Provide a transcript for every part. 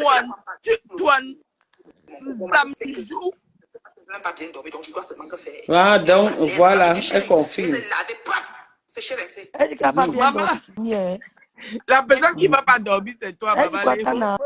Moine, Tutoine, Zamjou. Même pas bien dormi, donc je dois seulement que faire. Ah, donc, voilà, elle confirme. Elle dit qu'elle n'a pas bien Maman, dormi. la personne qui ne va pas dormir, c'est toi, Elle dit maman. quoi, Léo. Tana?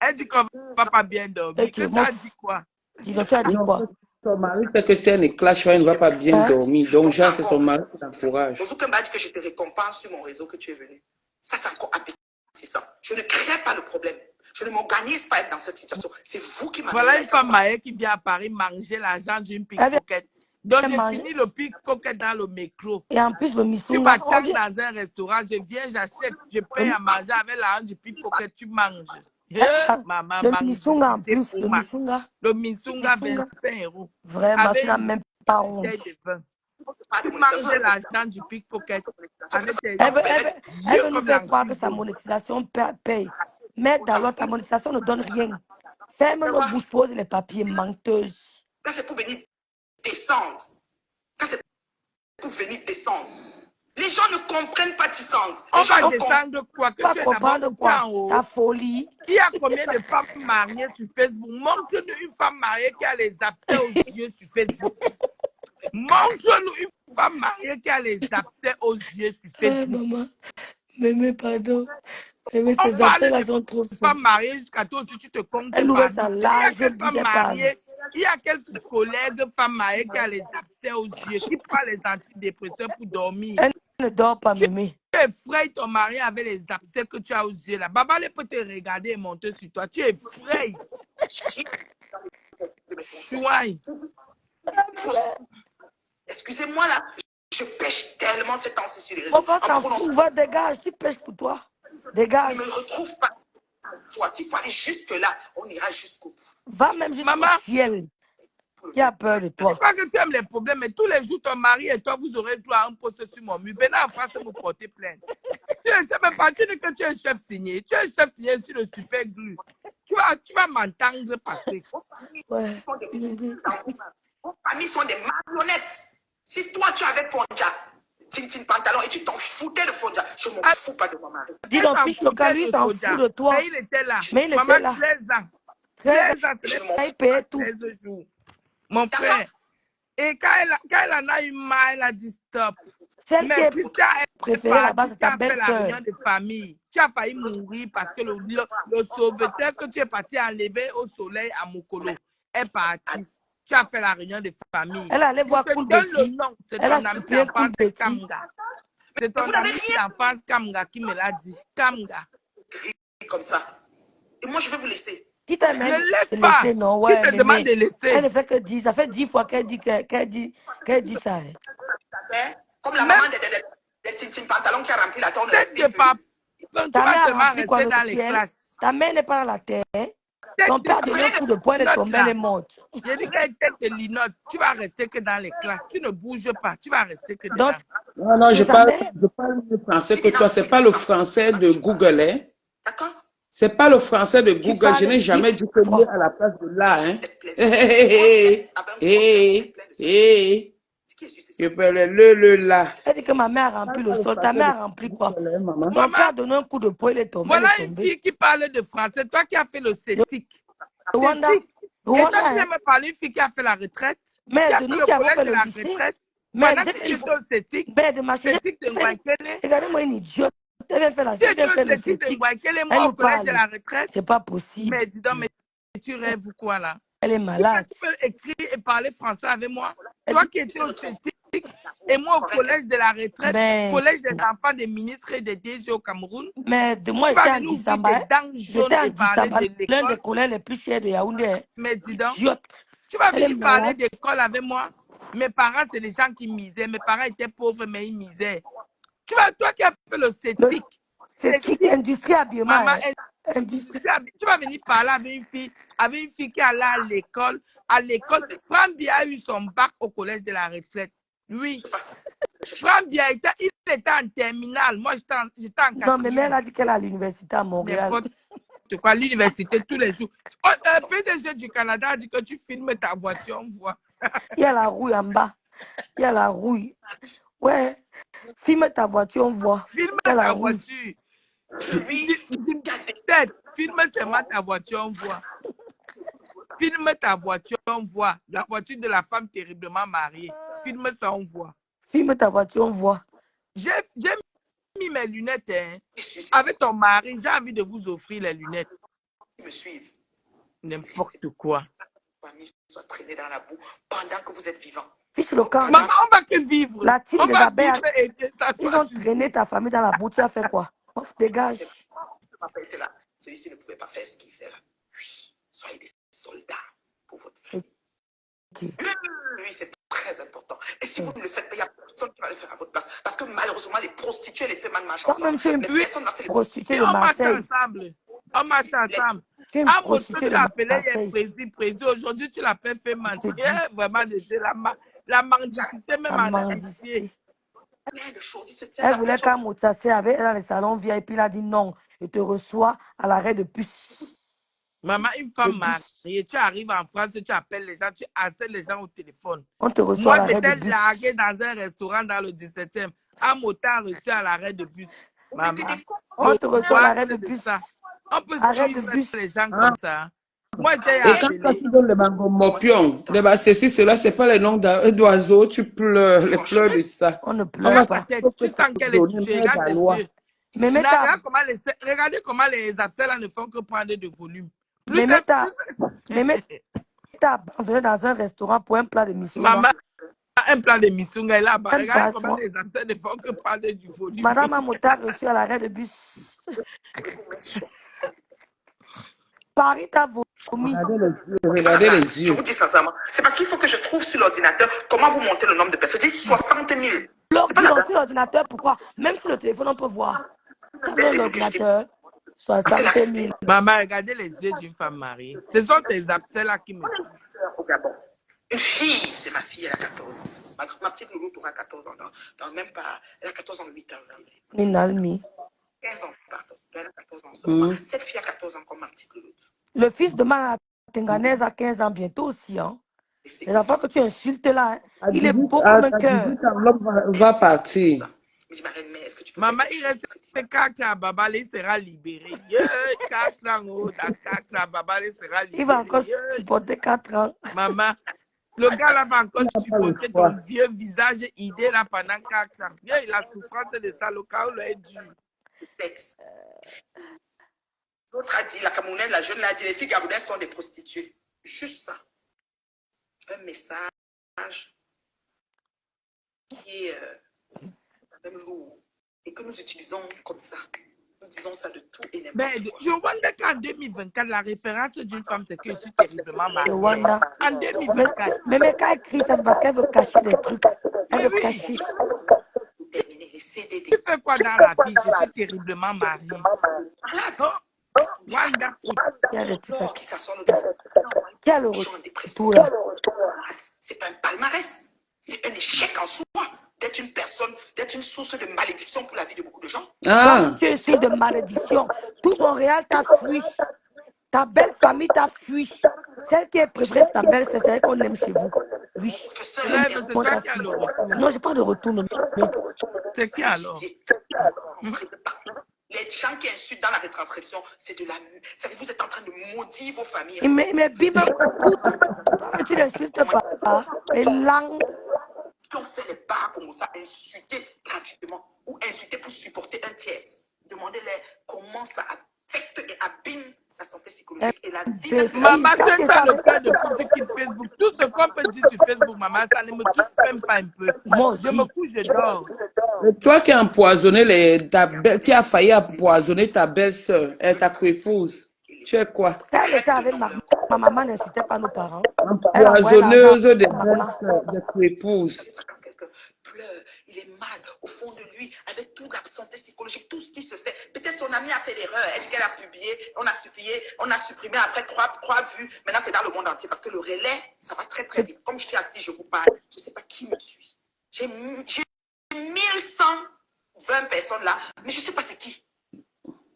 Elle dit qu'on ne va pas bien dormir. Que tu as dit quoi? Dis donc, tu as dit quoi? Son mari, c'est que si elle ne clash pas, elle ne va pas bien dormir. Donc, genre, c'est son mari qui l'encourage. Bozouk m'a dit que je te récompense sur mon réseau que tu es venu. Ça, c'est encore appétissant. Je ne crée pas le problème. Je ne m'organise pas à être dans cette situation. C'est vous qui m'avez... Voilà une femme mariée qui vient à Paris manger l'argent d'une pickpocket. Donc, j'ai fini le pickpocket dans le métro. Et en plus, le Tu missunga. m'attends dans un restaurant, je viens, j'achète, je paye à manger avec l'argent du pickpocket, tu manges. Maman, Le missunga en plus, le missunga. Le missunga, 25 €. Vraiment, tu n'as même pas honte. Tu manges l'argent du pickpocket. Elle veut nous faire croire que sa monétisation paye. Mais dans ta monétisation ne donne rien. Ferme nos bouches, pose les papiers, menteuse. Là, c'est pour venir descendre. Là, c'est pour venir descendre. Les gens ne comprennent pas Tissante. On va descendre quoi? Que tu es comprendre quoi? Ta folie. Il y a combien de femmes mariées sur Facebook? Montre-nous une femme mariée qui a les abcès aux yeux sur Facebook. Montre-nous une femme mariée qui a les abcès aux yeux sur Facebook. Maman, mais pardon. Mais on tes parle abcès sont trop femmes mariées jusqu'à toi aussi, tu te comptes. Elle nous reste à Il y a l'âge, quelques femmes mariées, il y a quelques collègues femmes mariées qui a les abcès aux yeux, qui prend les antidépresseurs pour dormir. Elle ne dort pas, mémé. Tu effraies ton mari avec les abcès que tu as aux yeux là. Baba ne peut te regarder et monter sur toi. Tu effraies. Chouaille. Excusez-moi là, je pêche tellement ces temps-ci sur les réseaux. Pourquoi t'en fous? Va, dégage, tu pêches pour toi. Dégage. Je ne me retrouve pas. S'il faut aller jusque-là, on ira jusqu'au bout. Va même jusqu'au ciel. Qui a peur de toi? Je crois que tu aimes les problèmes, mais tous les jours, ton mari et toi, vous aurez droit à un poste sur mon mur. Venez en France me porter plainte. Tu ne sais même pas, tu dis que tu es chef signé. Tu es chef signé sur le super glue. Tu vas m'entendre passer. Ouais. Vos familles sont des marionnettes. Si toi, tu avais Fonja, Tintin pantalon, et tu t'en foutais de Fonja, je m'en fous pas de mon mari. Dis donc, fils local, lui, s'en fout de toi. Mais il était là. Mais il Maman, était là. 13 ans. 13 ans, il payait tout. 13 jours. Mon frère. Et quand elle en a eu marre, elle a dit stop. Celle qui est préférée là-bas, c'est ta fait la belle-sœur. réunion de famille. Tu as failli mourir parce que le sauveteur que tu es parti enlever au soleil à Mokolo est parti. Tu as fait la réunion de famille. Elle allait voir Cool Betty. le nom. C'est ton ami d'enfance Kamga. C'est ton ami d'enfance Kamga qui me l'a dit. Kamga. Comme ça. Et moi, je vais vous laisser. Qui t'a même ne laisse pas. Laisser, non, ouais, qui te demande de laisser? Elle ne fait que 10. Ça fait 10 fois qu'elle dit ça. Hein. Comme la maman des Tintin pantalons qui a rempli la tonne. Ta mère a rempli quoi dans les classes? Ta mère n'est pas dans la terre. Ton père a donné un coup de poing, elle est tombée, elle est morte. J'ai dit qu'elle te linote. Tu vas rester que dans les classes. Tu ne bouges pas. Tu vas rester que dedans. Non, je parle le français que toi. C'est pas le français de Google, hein? D'accord. C'est pas le français de Google. Je n'ai jamais dit que lui à la place de là, hein? Je parlais le là. Elle dit que ma mère a rempli le sol. Ta mère a rempli quoi? Ton père a donné un coup de poing, il est tombé. Voilà une fille qui parle de français. Toi qui as fait le CETIC. Et toi, tu viens me parler d'une fille qui a fait la retraite. Mais qui a de fait nous le qui avons collège fait de le la lycée. retraite. Mais pendant que tu étais au CETIC. Mais de ma CETIC de Ngwankele. Regardez-moi une idiote. Elle vient faire la Tu étais au CETIC de Ngwankele, moi au collège de la retraite. C'est pas possible. Mais dis donc, mais tu rêves ou quoi là? Elle est malade. Tu peux écrire et parler français avec moi? Toi qui étais au CETIC et moi au collège de la retraite, collège des enfants des ministres et des DG au Cameroun. Mais de moi, j'étais en Dissamba. J'étais en Dissamba, l'un des collèges les plus chers de Yaoundé. Mais dis donc, idiote. tu vas venir parler d'école avec moi? Mes parents, c'est des gens qui misaient. Mes parents étaient pauvres, mais ils misaient. Toi qui as fait le CETIC. CETIC, industrie habillement. Maman, tu vas venir parler avec une fille qui allait à l'école. À l'école, Frambia a eu son bac au collège de la retraite. Oui. Frambia, il était en terminale. Moi, j'étais en quatrième. Non, mais elle a dit qu'elle est à l'université à Montréal. Tu quoi, l'université tous les jours. PDG du Canada a dit que tu filmes ta voiture, on voit. Il y a la rouille en bas. Il y a la rouille. Ouais. Filme ta voiture, on voit. Filme ta voiture. Filme seulement ta voiture, on voit. Filme ta voiture, on voit. La voiture de la femme terriblement mariée. Filme ça, on voit. Filme ta voiture, on voit. J'ai mis mes lunettes. Hein. Avec ton mari, j'ai envie de vous offrir les lunettes. Me suivent. N'importe quoi. Famille soit traînée dans la boue pendant que vous êtes vivant. Fiche le camp. Maman, on va que vivre. La team on des va abeilles, vivre et ça ils ont traîné ta famille dans la boue. Tu as fait quoi? Dégage. Papa était là. Celui-ci ne pouvait pas faire ce qu'il fait là. Oui, soyez des soldats pour votre famille. Okay. Oui, c'est très important. Et si vous ne le faites pas, il n'y a personne qui va le faire à votre place. Parce que malheureusement, les prostituées, les femmes marchent ensemble. Toi-même, tu es une prostituée de Marseille. On marche ensemble. Tu es une prostituée de Marseille. Président. Aujourd'hui, tu l'appelles fait mentir. Vraiment, la mendicité, même en amitié. Elle voulait qu'un moutassé avec elle dans les salons VIP. Il a dit non. Je te reçois à l'arrêt de bus. Maman, une femme mariée, tu arrives en France, tu appelles les gens, tu harcèles les gens au téléphone. On te reçoit à l'arrêt de bus. Moi, j'étais larguée dans un restaurant dans le 17e. Un motard reçu à l'arrêt de bus. Maman, on te reçoit à l'arrêt de bus. On peut suivre les gens comme ça. Moi, j'étais appelée. Et quand tu donnes le mango mopion, ceci, cela, c'est pas les noms d'oiseaux, tu pleures, les pleurs de ça. On ne pleure pas. Tu sens qu'elle est touchée, regarde ses yeux. Mais regardez comment les abcès là ne font que prendre de volume. Mais t'as abandonné dans un restaurant pour un plat de missunga. Maman, un plat de missunga là-bas. Regardez comment les abcès ne font que prendre du volume. Madame Amota a reçu à l'arrêt de bus. Paris t'a vomi. Regardez les yeux. Je vous dis sincèrement, c'est parce qu'il faut que je trouve sur l'ordinateur comment vous montez le nombre de personnes. Je dis 60 000. Dis-donc sur l'ordinateur, pourquoi? Même sur le téléphone, on peut voir. T'as l'ordinateur, 60 000. Maman, regardez les yeux d'une femme mariée. Ce sont tes abcès là qui me disent. Au Gabon. Une fille, c'est ma fille, elle a 14 ans. Ma petite Loulou aura 14 ans. Non, même pas. Elle a 14 ans, 8 ans. Minalmi. 15 ans, pardon. Elle a 14 ans. Cette fille a 14 ans comme ma petite Loulou. Le fils de ma Tenganaise a 15 ans bientôt aussi. Hein. Les enfants que tu insultes là, hein, il est beau comme un cœur. L'homme va partir. Maman, il reste 4 ans, Baba, il sera libéré. 4 ans, 4 ans, Baba, il sera libéré. Il va encore supporter 4 ans. Maman, le gars là va encore supporter ton vieux visage idée là pendant 4 ans. La souffrance de ça, le cas où est dur. L'autre a dit, la Camerounaise, la jeune l'a dit, les filles gabounaises sont des prostituées. Juste ça. Un message qui est même lourd et que nous utilisons comme ça. Nous disons ça de tout et n'importe quoi. Je wonder qu'en 2024, la référence d'une femme, c'est que je suis terriblement mariée. En 2024. Mais quand elle crie, ça c'est parce qu'elle veut cacher des trucs. Elle veut cacher. Tu fais quoi dans la vie? Je suis terriblement mariée. Wonderful. Qui a le retour là? C'est pas un palmarès. C'est un échec en soi d'être une personne, d'être une source de malédiction pour la vie de beaucoup de gens. Comme tu es source de malédiction, tout Montréal t'a fui. Ta belle famille t'a fui. Celle qui est préférée, c'est ta belle, c'est celle qu'on aime chez vous. Oui. C'est toi qui as le retour. Non, j'ai pas de retour. C'est qui alors? Les gens qui insultent dans la retranscription, c'est de la... Vous êtes en train de maudire vos familles. Mais bim, écoute, tu n'insultes pas. Les langues... Qui ont fait les bars comme ça, insulter gratuitement ou insulter pour supporter un tiers. Demandez-leur comment ça affecte et abîme la santé psychologique et la vie. Maman, c'est ça le cœur de tout ce qui est Facebook. Tout ce qu'on peut dire sur Facebook, maman, ça ne me touche même pas un peu. Moi aussi. Je me couche, je dors. Toi qui as empoisonné qui a failli empoisonner ta belle-sœur, ta coépouse, tu es quoi? Elle était avec ma maman, n'insultait pas nos parents. Empoisonneuse des belles-sœurs, de coépouse. Quelqu'un pleure, il est mal au fond de lui, avec toute la santé psychologique, tout ce qui se fait. Peut-être son amie a fait l'erreur, elle dit qu'elle a publié, on a supprimé après 3 vues. Maintenant, c'est dans le monde entier parce que le relais, ça va très très vite. Comme je suis assis, je vous parle, je ne sais pas qui me suit. J'ai 1120 personnes là, mais je ne sais pas c'est qui.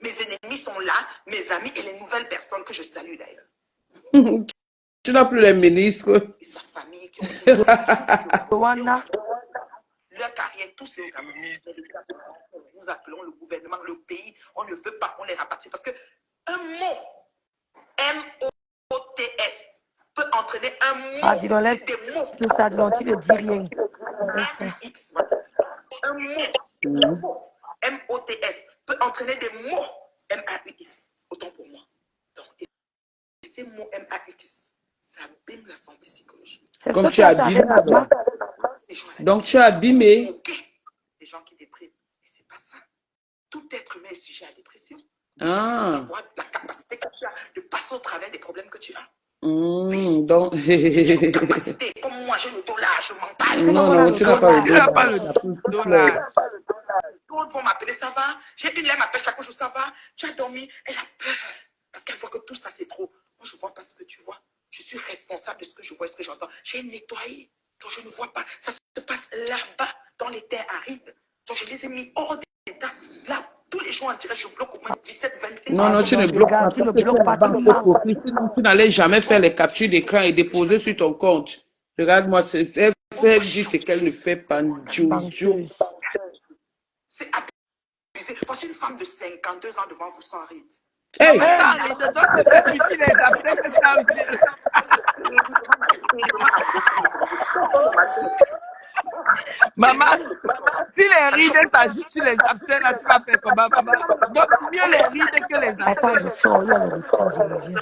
Mes ennemis sont là, mes amis et les nouvelles personnes que je salue d'ailleurs. Tu n'as plus les ministres. Et sa famille qui ont leur carrière, tous ces nous appelons le gouvernement, le pays, on ne veut pas, on les rapatrie. Parce que Un mot, M-O-T-S, peut entraîner un mot, Ah, dis donc, laisse des mots. tout ça, dis donc, tu ne dis rien. Laisse ça. M-U-X, voilà. Un mot, M-O-T-S, peut entraîner des mots, M-A-U-X. Autant pour moi. Donc, et ces mots M-A-U-X, ça abîme la santé psychologique. C'est Comme ce tu que as tu as abîmé. fait, maman. Donc tu as abîmé. Des gens qui dépriment. Mais c'est pas ça. Tout être humain est sujet à la dépression. Ah. Avoir la capacité que tu as de passer au travers des problèmes que tu as. Donc. J'ai capacité, comme moi, j'ai le dos large mental. Non, tu n'as pas le Tu n'as dos pas le large. dos large. D'autres vont m'appeler, ça va. J'ai une lèvre m'appelle chaque jour, ça va. Tu as dormi, elle a peur. Parce qu'elle voit que tout ça, c'est trop. Moi, je ne vois pas ce que tu vois. Je suis responsable de ce que je vois et ce que j'entends. J'ai nettoyé. Donc, je ne vois pas. Ça se passe là-bas, dans les terres arides. Donc, je les ai mis hors d'état. Là, tous les jours en direct, je bloque au moins 17, 25. Non, tu ne bloques pas. Tu ne bloques pas, tu mens. Sinon, tu n'allais jamais faire les captures d'écran et déposer sur ton compte. Regarde-moi, elle dit ce qu'elle ne fait pas. Menteuse. C'est abusé. Voici une femme de 52 ans devant vous sans ride. Hey! Sans ride, donc tu sais, tu les absents, ça aussi. Maman, si les rides s'ajoutent sur les absents, là, tu vas faire comment, maman? Donc, mieux les rides que les Attends, je absents. sors, il y a le retour, je reviens.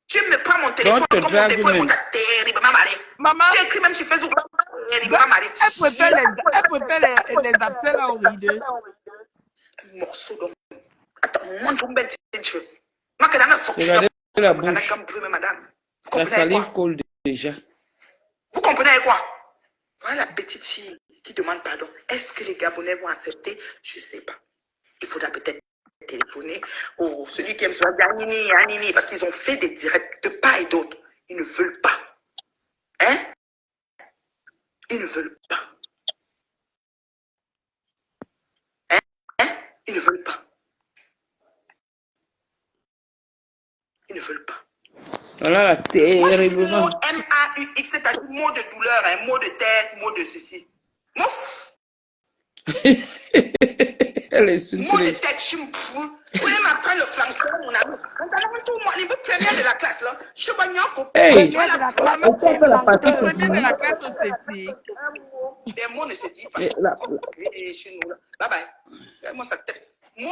Tu me prends mon téléphone Donc, comme mon téléphone est terriblement malé. Maman, Tu écris même sur Facebook. donc, elle préfère les absents là aux rides. Un morceau d'homme. Attends, moi, je me bête. Moi, que dans la sortie, Regardez la bouche. madame. Vous La comprenez salive quoi? coule déjà. Vous comprenez quoi? Voilà la petite fille qui demande pardon. Est-ce que les Gabonais vont accepter? Je ne sais pas. Il faudra peut-être téléphoner au celui qui aime se dire Anini, Anini, parce qu'ils ont fait des directs de part et d'autre. Ils ne veulent pas. Hein? Ils ne veulent pas. Hein? Ils ne veulent pas. Ils ne veulent pas. Voilà la terriblement. Mot M-A-U-X, c'est-à-dire mot de douleur, un mot de tête, mot de ceci. Mouf! Elle est sur Mot de tête, chimpou. Vous voulez m'apprendre le français, mon ami? Vous allez tout, moi, les premiers de la classe, là. Je suis pas bien coupé. Hey! Première de la classe, Maman, tu es menteuse. premier de la classe sociétique. Un mot, des mots ne se disent pas. Et là- Et chez nous, là. Bye bye. Moi, ça tête. Mot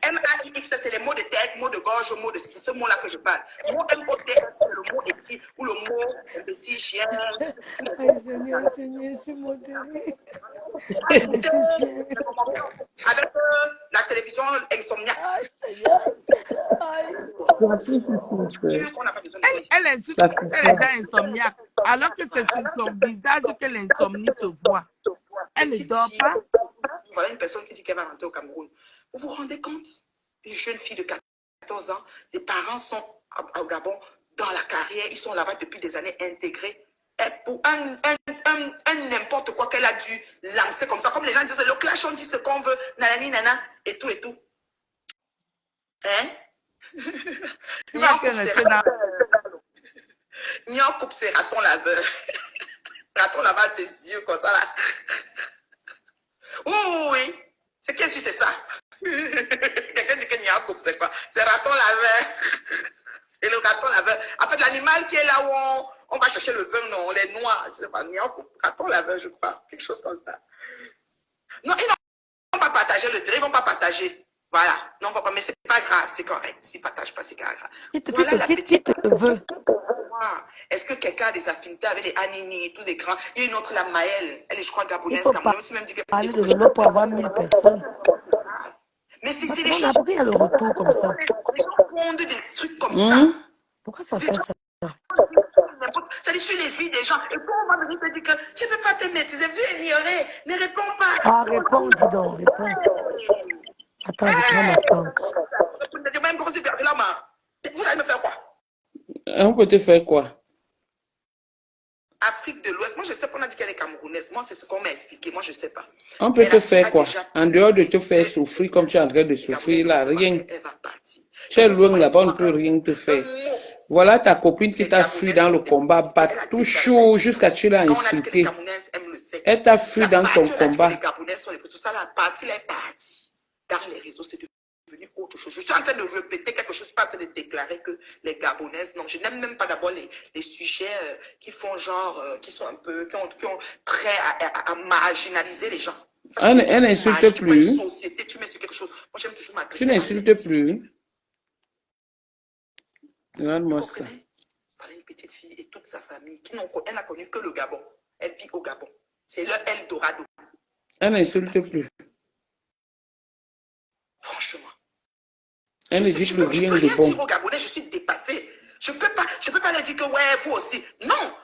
M-A-I-X, c'est les mots de tête, mots de gorge, mots de ce mot-là que je parle. Mot M-O-T-S, c'est le mot écrit ou le mot imbécile, chien. Aïe, Seigneur, Seigneur, je suis modérée. Imbécile chien. Avec la télévision insomniaque. Aïe, Seigneur. Aïe. Sûr qu'on n'a pas besoin de Elle insulte les gens insomniaques, alors que c'est sur son visage que l'insomnie se voit. Elle ne dort pas. Voilà une personne qui dit qu'elle va rentrer au Cameroun. Vous vous rendez compte? Une jeune fille de 14 ans, les parents sont au Gabon dans la carrière, ils sont là-bas depuis des années intégrés. Et pour un n'importe quoi qu'elle a dû lancer comme ça, comme les gens disent, le clash, on dit ce qu'on veut, nanani, nana, et tout, et tout. Hein? Tu vas que rester dans... Nyan coupe ses ratons laveurs. Raton laveur, ses yeux comme ça là. Oui. C'est qu'est-ce que c'est ça? Quelqu'un dit que Nyan coupe, c'est quoi? C'est raton laveur. Et le raton laveur. En fait, l'animal qui est là où on va chercher le vin, non, les noix. Je sais pas, Nyan coupe, raton laveur, je crois. Quelque chose comme ça. Non, ils ne vont pas partager le dire, ils ne vont pas partager. Voilà. Non, papa, mais c'est pas grave, c'est correct. S'ils ne partagent pas, c'est grave. Voilà la petite. Qui te veut? Est-ce que quelqu'un a des affinités avec les Anini et tous les grands? Il y a une autre, la Maëlle. Elle est, je crois, Il gabonaise. faut parler de Lolo pour avoir 1000 personnes. Mais c'est des On choses. a pris à le retour comme ça. Les gens font des trucs comme ça. Pourquoi ça fait ça? Ça dit sur les vies des gens. Et quand on va venir te dire que tu ne peux pas te maîtriser, viens ignorer, ne réponds pas. Ah, réponds, dis donc, réponds. Attends, je prends ma tante. Vous allez me faire quoi? On peut te faire quoi? Afrique de l'Ouest, moi je sais pas, on a dit qu'elle est camerounaise. Moi c'est ce qu'on m'a expliqué, moi je sais pas. On peut te faire quoi? En dehors de te faire souffrir comme tu es en train de souffrir là, rien. Tu es loin là-bas, on ne peut rien te faire. Voilà ta copine qui t'a fui dans le combat, bat tout chaud jusqu'à tu l'as insulté. Elle t'a fui dans ton combat. Les Gabonais sont les tout ça, la partie là est partie. Dans les réseaux, c'est devenu autre chose. Je suis en train de répéter quelque chose, pas en train de déclarer que les Gabonaises, non, je n'aime même pas d'abord les sujets qui font genre, qui sont un peu, qui ont prêt à marginaliser les gens. Elle n'insulte Tu prends une plus. société, tu mets sur quelque chose. Moi, j'aime toujours m'adresser. Tu n'insultes plus. Regarde-moi ça. Voilà une petite fille et toute sa famille elle n'a connu que le Gabon. Elle vit au Gabon. C'est leur Eldorado. Elle n'insulte plus. Franchement. Elle ne dit plus rien de Je peux rien bon. dire aux Gabonais, je suis dépassée. Je peux pas leur dire que ouais, vous aussi. Non.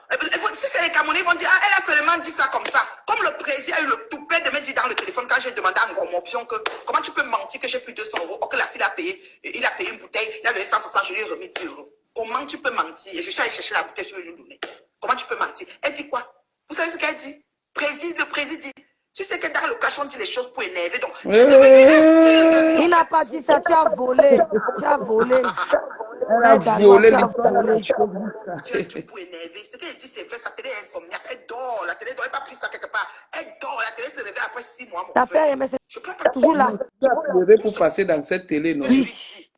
Si c'est les Gabonais, ils vont dire, ah, elle a seulement dit ça comme ça. Comme le président a eu le toupet de me dire dans le téléphone quand j'ai demandé à mon option que comment tu peux mentir que j'ai plus 200 euros, or que la fille a payé, il a payé une bouteille, il a donné 160, je lui ai remis 10 euros. Comment tu peux mentir? Et je suis allée chercher la bouteille, je lui ai donné. Comment tu peux mentir? Elle dit quoi? Vous savez ce qu'elle dit? Le président dit. Tu sais que dans le cash, on dit les choses pour énerver. Donc, il n'a pas dit ça, tu as volé. Tu as volé. Elle a violé l'histoire. Tu as tout pour énerver. Ce qu'elle dit, c'est vrai, sa télé est insomniaque. Elle dort. La télé, elle n'a pas pris ça quelque part. Elle dort. La télé se réveille après 6 mois. Ça fait, mais c'est toujours là. Tu as pleuré pour passer dans cette télé, non? Oui.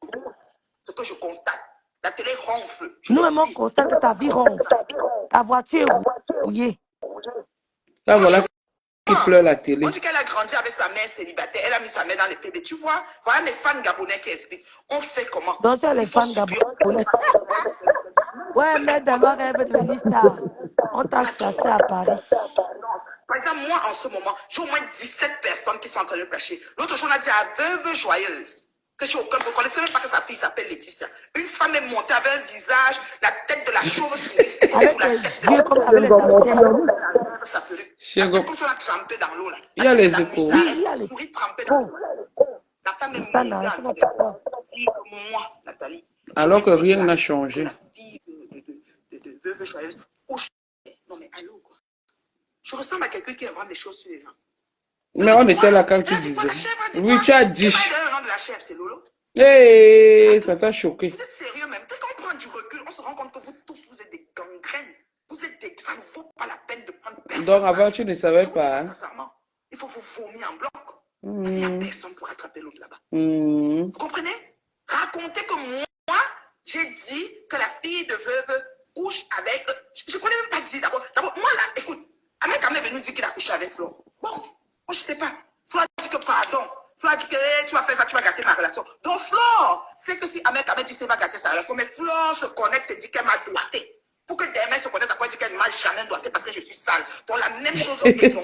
Ce que je constate, la télé ronfle. Nous-mêmes, on constate que ta vie ronfle. Ta voiture est rouillée. Ça, voilà qui pleure la télé. On dit qu'elle a grandi avec sa mère célibataire. Elle a mis sa mère dans les PB. Tu vois, voilà mes fans gabonais qui expliquent. On fait comment? Donc, tu as les fans gabonais. Ouais, mais Dalois rêve de venir star. On t'a chassé à Paris. Par exemple, moi, en ce moment, j'ai au moins 17 personnes qui sont en train de me cacher. L'autre jour, on a dit à Veuve Joyeuse que j'ai aucun peu. On ne sait même pas que sa fille s'appelle Laetitia. Une femme est montée avec un visage, la tête de la chauve-souris. Avec les yeux comme avec les abcès. Comme si on a trempé dans l'eau là. Il y a les échos. Oui, il y a les souris trempée dans l'eau. La femme est montée en disant, moi, Nathalie. Alors que rien n'a changé. La fille de Veuve Joyeuse. Non mais allô quoi. Je ressemble à quelqu'un qui invente des choses sur les gens. Mais on était là quand tu disais. Oui, tu as dit. Le nom de la chèvre, c'est Lolo. Hey, ça t'a choqué. Vous êtes sérieux même. Dès qu'on prend du recul, on se rend compte que vous tous, vous êtes des gangrènes. Vous êtes des... Ça ne vaut pas la peine de prendre personne. Donc avant, tu ne savais pas. Sincèrement, il faut vous vomir en bloc. Parce qu'il n'y a personne pour attraper l'autre là-bas. Vous comprenez? Racontez que moi, j'ai dit que la fille de Veuve couche avec... Je ne connais même pas dit d'abord. Moi là, écoute, Ahmed Kamé est venu dire qu'il a couché avec Flo. Bon, moi je ne sais pas. Flo a dit que pardon. Flo a dit que tu vas faire ça, tu vas gâter ma relation. Donc Flo, c'est que si Ahmed Kamé dit qu'il va gâter sa relation, mais Flo se connecte et dit qu'elle m'a doigté. Pour que demain se connecte, après dire qu'elle ne m'a jamais doigté parce que je suis sale. Donc la même chose au maison.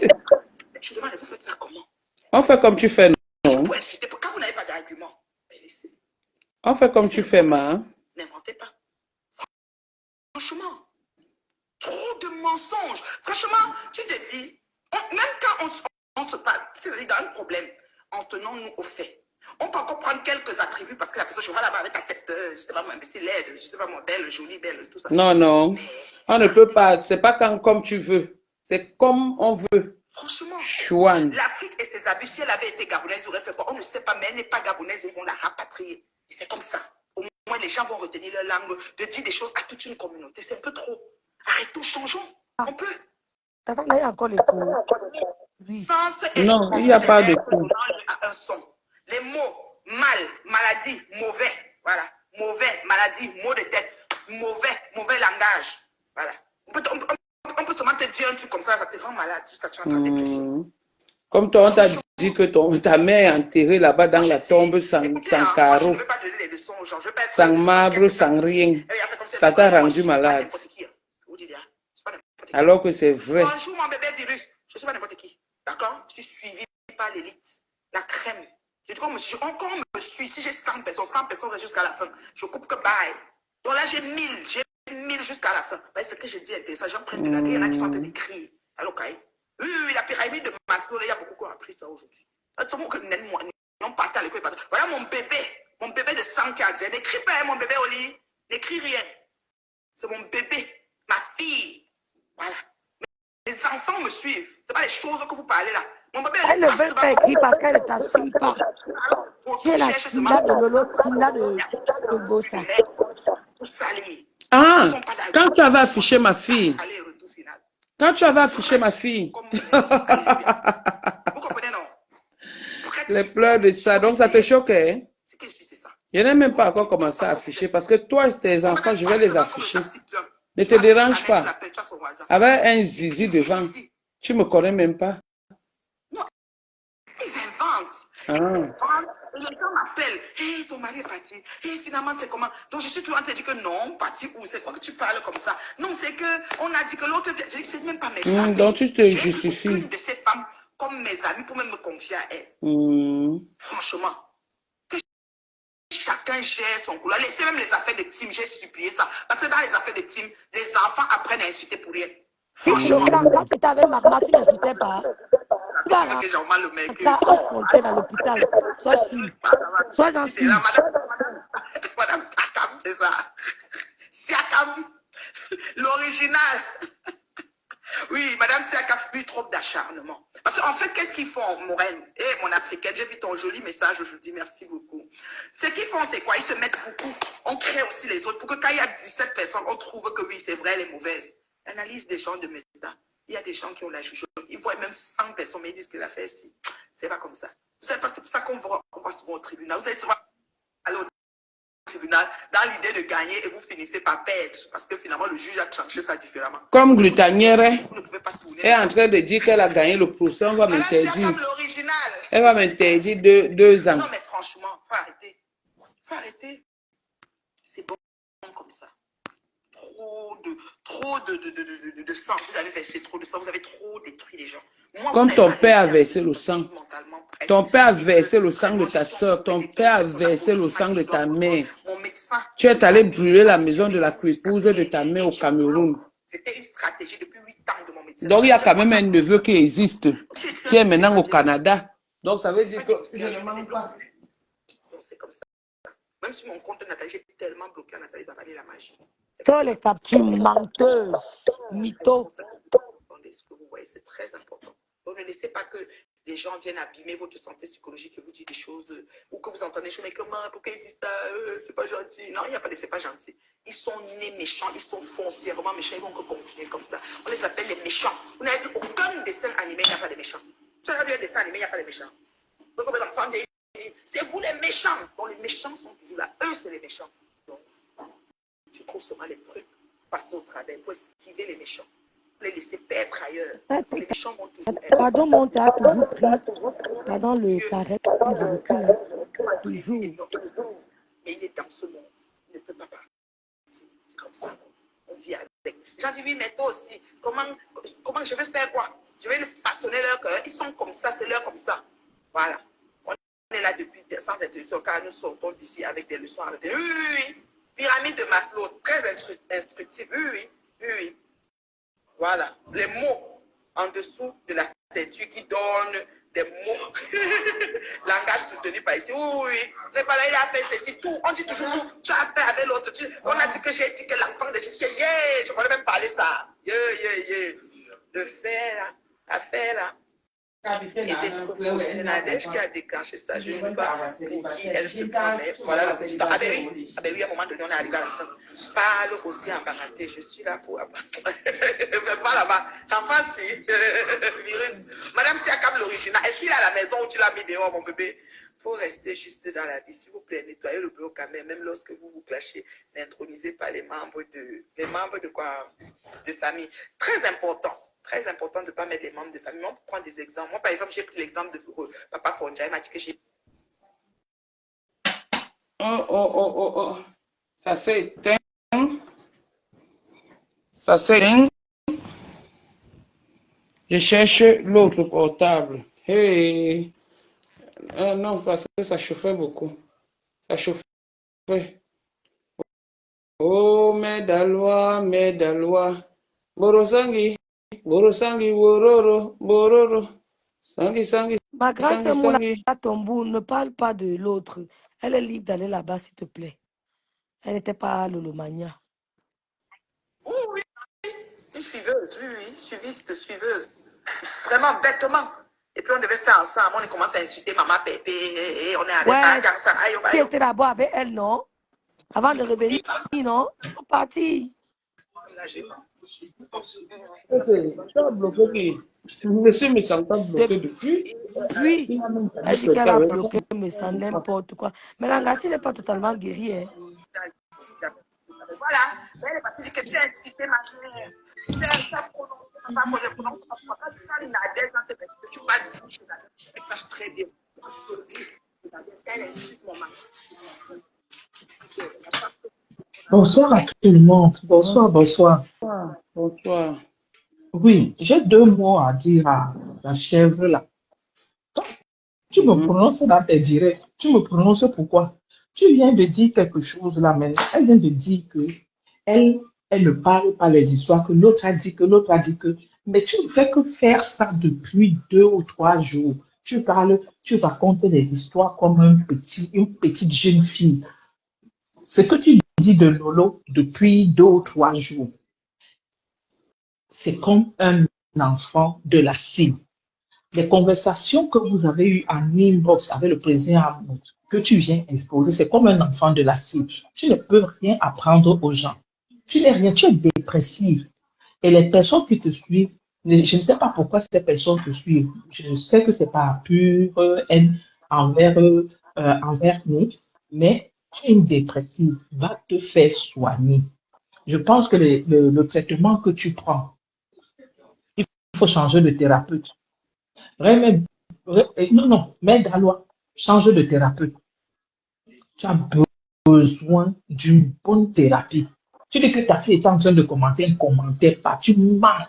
Je demande, vous faites ça comment? On fait comme tu fais, non? Je peux insister. Quand vous n'avez pas d'argument, laissez. On fait comme tu fais, ma. N'inventez pas. Franchement, trop de mensonges. Franchement, tu te dis, même quand on se parle, c'est-à-dire dans un problème, en tenant-nous au fait. On peut encore prendre quelques attributs parce que la personne, je vois là-bas avec ta tête, je sais pas moi, imbécile, laide, je sais pas moi, belle, jolie, belle, tout ça. Non, non. On ne peut pas. C'est pas quand comme tu veux. C'est comme on veut. Franchement, Chouane. l'Afrique et ses abus, si elle avait été gabonaise, ils auraient fait quoi? On ne sait pas, mais elle n'est pas gabonaise, ils vont la rapatrier. Et c'est comme ça. Au moins, les gens vont retenir leur langue, de dire des choses à toute une communauté. C'est un peu trop. Arrêtons, changeons. On peut. T'as là, il y a encore les cours. Oui. Non, il n'y a pas de coup. Un son. Les mots mal, maladie, mauvais. Voilà. Mauvais, maladie, mot de tête. Mauvais langage. Voilà. On peut seulement te dire un truc comme ça te rend malade jusqu'à tu entends dépression. Comme toi, on t'a dit que ta mère est enterrée là-bas dans la tombe sans carreau, Je ne veux pas donner les leçons aux gens. sans marbre, sans rien. Ça t'a rendu malade. Alors que c'est vrai. Bonjour mon bébé virus. Je ne suis pas n'importe qui. D'accord? Je suis suivi par l'élite. La crème. Je dis, encore on me suit. Si j'ai 100 personnes jusqu'à la fin. Je coupe que bye. Donc là, j'ai 1000 jusqu'à la fin. Ben, ce que j'ai dit est intéressant. J'en prends de la guerre. Il y en a qui sont en train d'écrire. Allô, Kai? Oui, la pyramide de Maslow, il y a beaucoup qui ont appris ça aujourd'hui. Voilà mon bébé de sang qui a dit, n'écris pas mon bébé au lit, n'écris rien. C'est mon bébé, ma fille. Voilà. Les enfants me suivent. Ce pas les choses que vous parlez là. Mon bébé, Elle ne veut pas écrire parce qu'elle ne t'assume pas. Tu es la Tinda de Lolo, Tinda de Gossa. Ah, quand tu avais affiché ma fille. Quand tu avais affiché ma fille. Vous comprenez, non? Les pleurs de ça, donc ça te choquait? Ce Je n'ai même pas encore commencé à afficher parce que toi, tes enfants, je vais les afficher. Ne te dérange pas. Avec un zizi devant, tu ne me connais même pas. Non, ils inventent. Ah. Les gens m'appellent. Hé, ton mari est parti. Hé, finalement, c'est comment? Donc, je suis toujours en train de dire que non, parti où? C'est quoi que tu parles comme ça? Non, c'est que on a dit que l'autre. Je dis que c'est même pas mes femmes. Donc, tu te justifies. Aucune de ces femmes comme mes amis pour même me confier à elles. Franchement. Que chacun gère son couloir. Laissez même les affaires de team. J'ai supplié ça. Parce que dans les affaires de team, les enfants apprennent à insulter pour rien. Franchement. Quand tu étais avec Magma, tu n'insultais pas. Tu vas affronter dans l'hôpital. Sois sûr. Sois-en sûr. Madame Takam, c'est ça. Siakam, l'original. Oui, Madame Siakam, oui, trop d'acharnement. Parce qu'en fait, qu'est-ce qu'ils font, Maureen? Mon africaine, j'ai vu ton joli message aujourd'hui, merci beaucoup. Ce qu'ils font, c'est quoi? Ils se mettent beaucoup. On crée aussi les autres pour que quand il y a 17 personnes, on trouve que oui, c'est vrai, elle est mauvaise. Analyse des gens de méta. Il y a des gens qui ont la jugeote. Ils voient même 100 personnes, mais ils disent qu'il a fait ci. C'est pas comme ça. Vous savez pas, c'est pour ça qu'on voit souvent au tribunal. Vous allez souvent aller au tribunal dans l'idée de gagner et vous finissez par perdre. Parce que finalement, le juge a tranché ça différemment. Comme Glutanière est en train de dire qu'elle a gagné le procès, on va m'interdire. Elle va m'interdire 2 ans. Non, mais franchement, faut arrêter. Faut arrêter. C'est bon comme ça. Trop de sang. Vous avez versé trop de sang. Vous avez trop détruit les gens. Moi, comme ton père a versé le sang. Ton père a versé le sang de ta soeur. Ton père a versé le sang de ta mère. Tu es allé brûler la maison de la épouse de ta mère au Cameroun. C'était une stratégie depuis 8 ans de mon médecin. Donc, il y a quand même un neveu qui existe, qui est maintenant au Canada. Donc, ça veut dire que je ne manque pas. Donc, c'est comme ça. Même sur mon compte Nathalie, j'ai tellement bloqué à Nathalie Babani la magie. Sur les captures menteuses, mythos. Ce que vous voyez, c'est très important. Donc, ne laissez pas que les gens viennent abîmer votre santé psychologique et vous dire des choses, ou que vous entendez des choses, mais comment, pourquoi ils disent ça, c'est pas gentil. Non, il n'y a pas de c'est pas gentil. Ils sont nés méchants, ils sont foncièrement méchants, ils vont continuer comme ça. On les appelle les méchants. Vous n'avez vu aucun dessin animé, il n'y a pas de méchants. Tu as vu un dessin animé, il n'y a pas de méchants. Donc, comme l'enfant dit, c'est vous les méchants. Donc, les méchants sont toujours là. Eux, c'est les méchants. Donc, tu trouves seulement les trucs passer au travers pour esquiver les méchants. Les laisser perdre ailleurs. Les méchants vont toujours être. Pardon, mon t'as toujours pris pendant le carré du recul. Hein. Toujours. Mais il est dans ce monde. Il ne peut pas partir. C'est comme ça. On vit avec. J'en dis oui, mais toi aussi. Comment je vais faire quoi? Je vais façonner leur cœur. Ils sont comme ça, c'est leur comme ça. Voilà. On est là depuis sans introduction car nous sortons d'ici avec des leçons à retenir. Oui. Pyramide de Maslow, très instructive. Oui. Voilà, les mots en dessous de la ceinture qui donnent des mots. Langage soutenu par ici. Oui. Mais voilà, il a fait ceci, tout. On dit toujours tout. Tu as fait avec l'autre. On a dit que j'ai dit que l'enfant de Jésus. Je connais même parler ça. Le faire là, la faire là. Était trop faux. C'est Nadège qui a déclenché ça. Je ne sais pas pour qui elle se prend. Mais voilà le résultat. Ah ben oui, à un moment donné, on est arrivé à la fin. Parle aussi en baraté. Je suis là pour. Pas là-bas. Enfin, si. Virus. Madame Siakam, l'original. Est-ce qu'il est à la maison où tu l'as mis dehors, mon bébé? Il faut rester juste dans la vie. S'il vous plaît, nettoyez le bureau quand même. Même lorsque vous vous clashez, n'intronisez pas les membres de quoi? De famille. C'est très important. Très important de ne pas mettre les membres de famille. On peut prendre des exemples. Moi, par exemple, j'ai pris l'exemple de Papa Fonja. Il m'a dit que j'ai... Oh. Ça s'est éteint. Ça s'est éteint. Je cherche l'autre portable. Hey. Non, parce que ça chauffait beaucoup. Ça chauffait. Oh, Medalwa. Borosangi, bororo. Sangi. Ma grande sœur Mouna Tombou, ne parle pas de l'autre. Elle est libre d'aller là-bas, s'il te plaît. Elle n'était pas à Lolomania. Oui. Une suiveuse, oui. Suiveuse. Vraiment bêtement. Et puis on devait faire ensemble. On commence à insulter maman Pépé. Et on est avec ça. Qui était d'abord avec elle, non? Avant de revenir, non? Ils sont partis. Là, j'ai pas. Ok, tu as bloqué. Monsieur me sentant bloqué depuis. Puis, Il a même elle jamais dit qu'elle traité a avec bloqué, mais sans n'importe quoi. Mais Langassi n'est pas totalement guéri. Hein. Voilà. Elle est partie dire que tu as incité ma mère. Tu as prononcé, pas prononcé, quand Nadège dans tes personnes, tu vas dire que Nadège, elle cache très bien. Elle insulte mon mari. Bonsoir à tout le monde. Bonsoir, bonsoir. Bonsoir. Oui, j'ai 2 mots à dire à la chèvre là. Tu me prononces dans tes directs. Tu me prononces pourquoi? Tu viens de dire quelque chose là, mais elle vient de dire que elle ne parle pas les histoires, que l'autre a dit que l'autre a dit que. Mais tu ne fais que faire ça depuis 2 ou 3 jours. Tu parles, tu racontes des histoires comme une petite jeune fille. Ce que tu dis de Lolo depuis 2 ou 3 jours, c'est comme un enfant de la cible. Les conversations que vous avez eues en inbox avec le président Hamoud, que tu viens exposer, c'est comme un enfant de la cible. Tu ne peux rien apprendre aux gens. Tu n'es rien, tu es dépressive. Et les personnes qui te suivent, je ne sais pas pourquoi ces personnes te suivent. Je sais que c'est pas pure haine envers nous, mais tu es une dépressive. Va te faire soigner. Je pense que le traitement que tu prends, il faut changer de thérapeute. Non, mais Galois, change de thérapeute. Tu as besoin d'une bonne thérapie. Tu dis que ta fille est en train de commenter, ne commentait pas. Tu mens.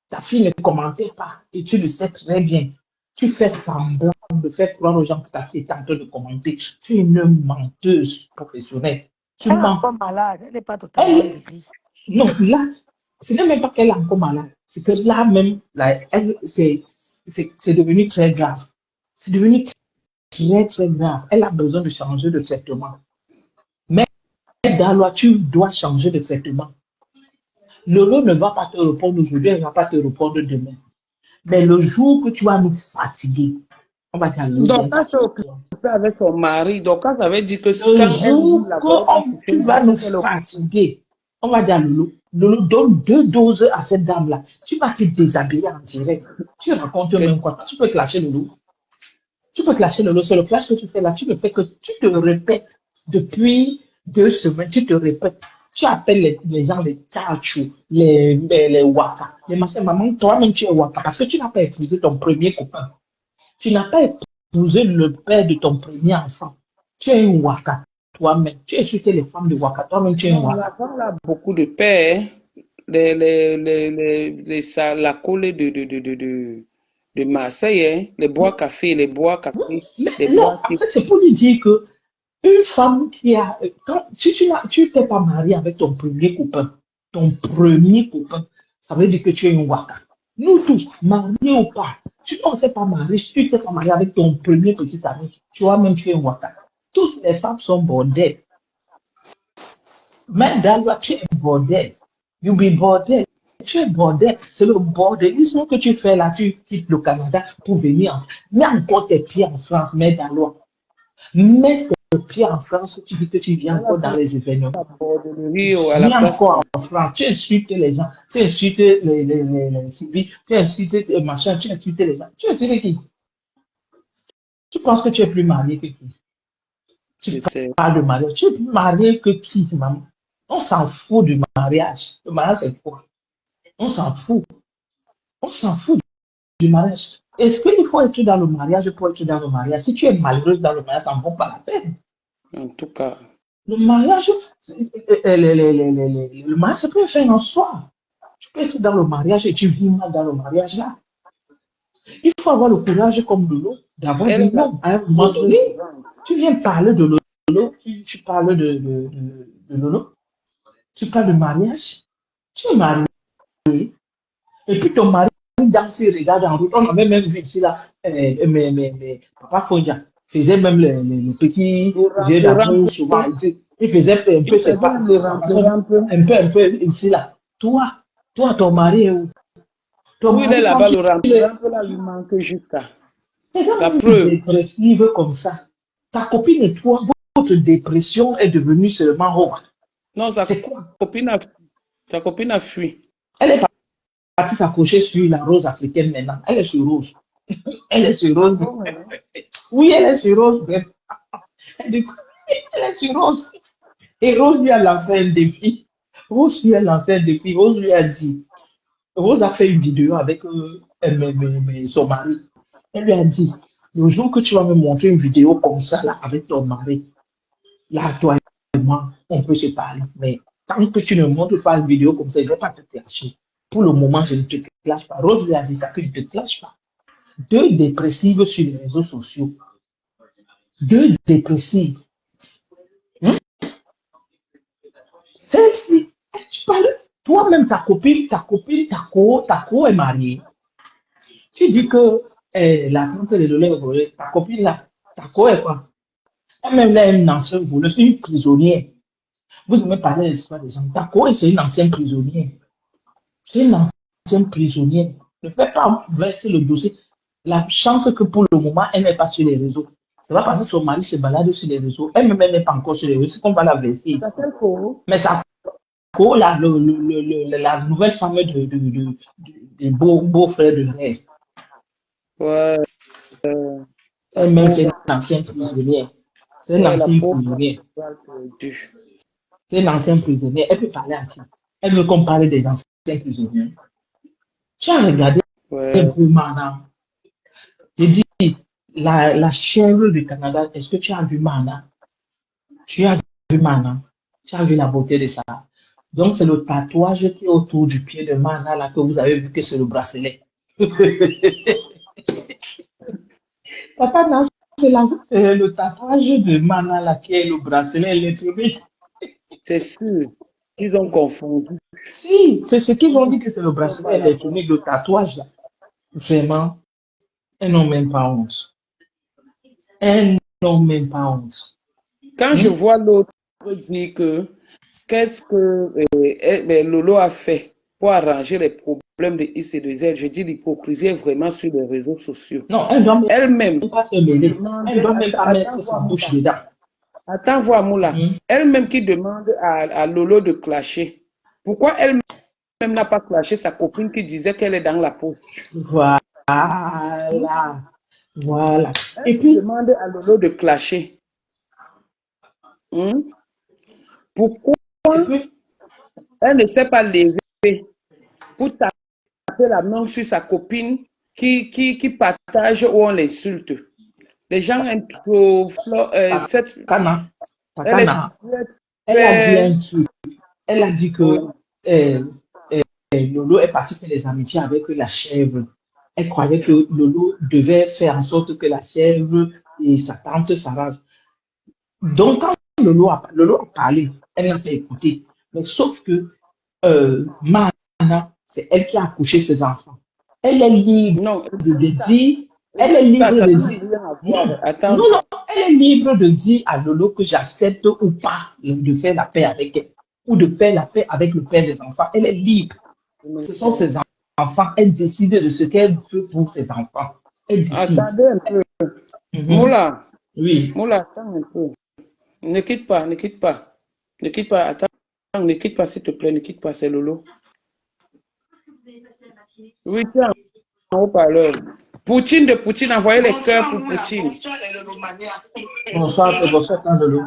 Ta fille ne commentait pas et tu le sais très bien. Tu fais semblant de faire croire aux gens que ta fille est en train de commenter. Tu es une menteuse professionnelle. Tu Elle est mens. encore malade. Elle n'est pas totalement Elle, guérie. non, là, ce n'est même pas qu'elle est encore malade. C'est que là même, là, c'est devenu très grave. C'est devenu très, très grave. Elle a besoin de changer de traitement. Mais Galois, tu dois changer de traitement. Lolo ne va pas te répondre aujourd'hui, elle ne va pas te répondre demain. Mais le jour que tu vas nous fatiguer, on va dire Lolo, Donc, viens quand c'est t'asseoir. occupé avec son mari, donc quand ça veut dire que Le quand elle jour la voyait pas que sur tu Facebook, vas nous c'est qu'elle est occupée. fatiguer, on va dire Lolo, Lolo, donne 2 doses à cette dame-là. Tu vas te déshabiller en direct. Tu racontes même quoi? Tu peux clasher Lolo. Tu peux clasher Lolo. C'est le clash que tu fais là. Tu ne fais que tu te répètes depuis 2 semaines. Tu te répètes. Tu appelles les gens les tchachou, les waka. Les machins, maman, toi-même tu es waka parce que tu n'as pas épousé ton premier copain. Tu n'as pas épousé le père de ton premier enfant. Tu es un waka toi-même. Tu es sur les femmes de waka. Toi-même tu es un Non, la waka. femme a beaucoup de paix. Hein. La collée de Marseille, hein. Les bois café, les Mais non, en fait, c'est pour lui dire que une femme qui a. Si tu t'es pas marié avec ton premier copain, ça veut dire que tu es une waka. Nous tous, mariés ou pas, si on ne s'est pas marié, si tu t'es pas marié avec ton premier petit ami, tu vois, même tu es une waka. Toutes les femmes sont bordel. Même dans toi, tu es bordel. You be bordel. Tu es bordel. C'est le bordélisme que tu fais là. Tu quittes le Canada pour venir. Mets encore tes pieds en France, mets dans l'eau. Mets tes pieds en France, tu dis que tu viens encore dans les événements. à la Viens place. encore en France. Tu insultes les gens. Tu insultes les civils. Tu insultes les machins. Tu insultes les gens. Tu insultes qui? Tu penses que tu es plus marié que qui? Tu parles de mariage. Tu es plus marié que qui, maman? On s'en fout du mariage. Le mariage, c'est quoi? On s'en fout. On s'en fout du mariage. Est-ce qu'il faut être dans le mariage pour être dans le mariage? Si tu es malheureuse dans le mariage, ça ne vaut pas la peine. En tout cas. Le mariage, le mariage, c'est pas faire en soi. Tu peux être dans le mariage et tu vis mal dans le mariage là. Il faut avoir le courage comme Lolo d'avoir dit non. À un moment donné, tu viens parler de Lolo, tu parles de Lolo, tu parles de mariage, tu es marié. Et puis ton mari danse, il regarde en route. On avait même vu ici là, mais Papa Fonja faisait même le petit jeu d'amour souvent. Il faisait un peu ses pas, un peu ici là. Toi, ton mari est où? Ton Oui, il est là-bas, le rampe là, lui manque jusqu'à. La preuve. Dépressive comme ça. Ta copine et toi, votre dépression est devenue seulement honte. Non, sa copine a Ta copine a fui. Elle est partie s'accrocher sur la rose africaine maintenant. Elle est sur rose. Elle est sur rose. Oui, elle est sur rose. Elle est sur rose. Et Rose lui a lancé un défi. Rose lui a lancé un défi. Rose lui a dit. Rose a fait une vidéo avec son mari. Elle lui a dit, le jour que tu vas me montrer une vidéo comme ça, là, avec ton mari, là, toi et moi, on peut se parler. Mais tant que tu ne montres pas une vidéo comme ça, je ne vais pas te clasher. Pour le moment, je ne te clash pas. Rose lui a dit ça, que je ne te clash pas. Deux dépressives sur les réseaux sociaux. Deux dépressives. Celle-ci, tu parles. Toi-même, ta copine, ta co est mariée. Tu dis que la tante de Lolé est volée. Ta copine là, ta co est quoi? Elle-même là, est une ancienne voleuse, une prisonnière. Vous aimez parler de l'histoire des gens. Ta co, c'est une ancienne prisonnière. C'est une ancienne prisonnière. Ne fais pas verser le dossier. La chance que pour le moment, elle n'est pas sur les réseaux. C'est pas parce que son mari se balade sur les réseaux. Elle-même, elle n'est pas encore sur les réseaux. C'est qu'on va la verser ici. Mais ça la nouvelle femme de beau-frère de rêve. Ouais. Elle-même, c'est une ancienne prisonnière. C'est une ancienne prisonnière. C'est une ancienne prisonnière. Elle peut parler à qui? Elle veut qu'on parle des anciens prisonniers. Tu as regardé un peu Mana. J'ai dit, la chèvre du Canada, est-ce que tu as vu Mana? Tu as vu Mana? Tu as vu la beauté de ça? Donc, c'est le tatouage qui est autour du pied de Mana, là, que vous avez vu que c'est le bracelet. Papa, non, c'est le tatouage de Mana, là, qui est le bracelet électronique. C'est sûr. Ils ont confondu. Si, c'est ce qu'ils ont dit que c'est le bracelet électronique, le tatouage, là. Vraiment, elles n'ont même pas honte. Elles n'ont même pas honte. Quand je vois l'autre dire que qu'est-ce que Lolo a fait pour arranger les problèmes de X et de Z, je dis l'hypocrisie est vraiment sur les réseaux sociaux. Non, elle doit elle-même pas se mêler. Elle doit même pas mettre sa bouche dedans. Attends, voir Moula. Elle-même qui demande à Lolo de clasher. Pourquoi elle-même n'a pas clashé sa copine qui disait qu'elle est dans la peau? Voilà. Voilà. Et puis demande à Lolo de clasher. Pourquoi elle ne s'est pas levée pour taper la main sur sa copine qui partage ou on l'insulte? Les gens aiment trop cette... Elle a dit un truc. Elle a dit que Lolo est parti faire des amitiés avec la chèvre. Elle croyait que Lolo devait faire en sorte que la chèvre et sa tante s'arrangent. Donc, quand Lolo a parlé, elle l'a fait écouter. Mais sauf que Mana, c'est elle qui a accouché ses enfants. Elle est libre de dire. Elle est libre de dire. Non, elle est libre de dire à Lolo que j'accepte ou pas de faire la paix avec elle. Ou de faire la paix avec le père des enfants. Elle est libre. Ce sont ses enfants. Elle décide de ce qu'elle veut pour ses enfants. Elle décide. Attendez un peu. Moula. Oui. Moula, attends un peu. Ne quitte pas, ne quitte pas. Ne quitte pas, attends. Ne quitte pas, s'il te plaît. Ne quitte pas, c'est Lolo. Oui, tiens, en haut-parleur. Poutine de Poutine, envoyez les cœurs pour Poutine. Bonsoir, c'est bonsoir, Lolo.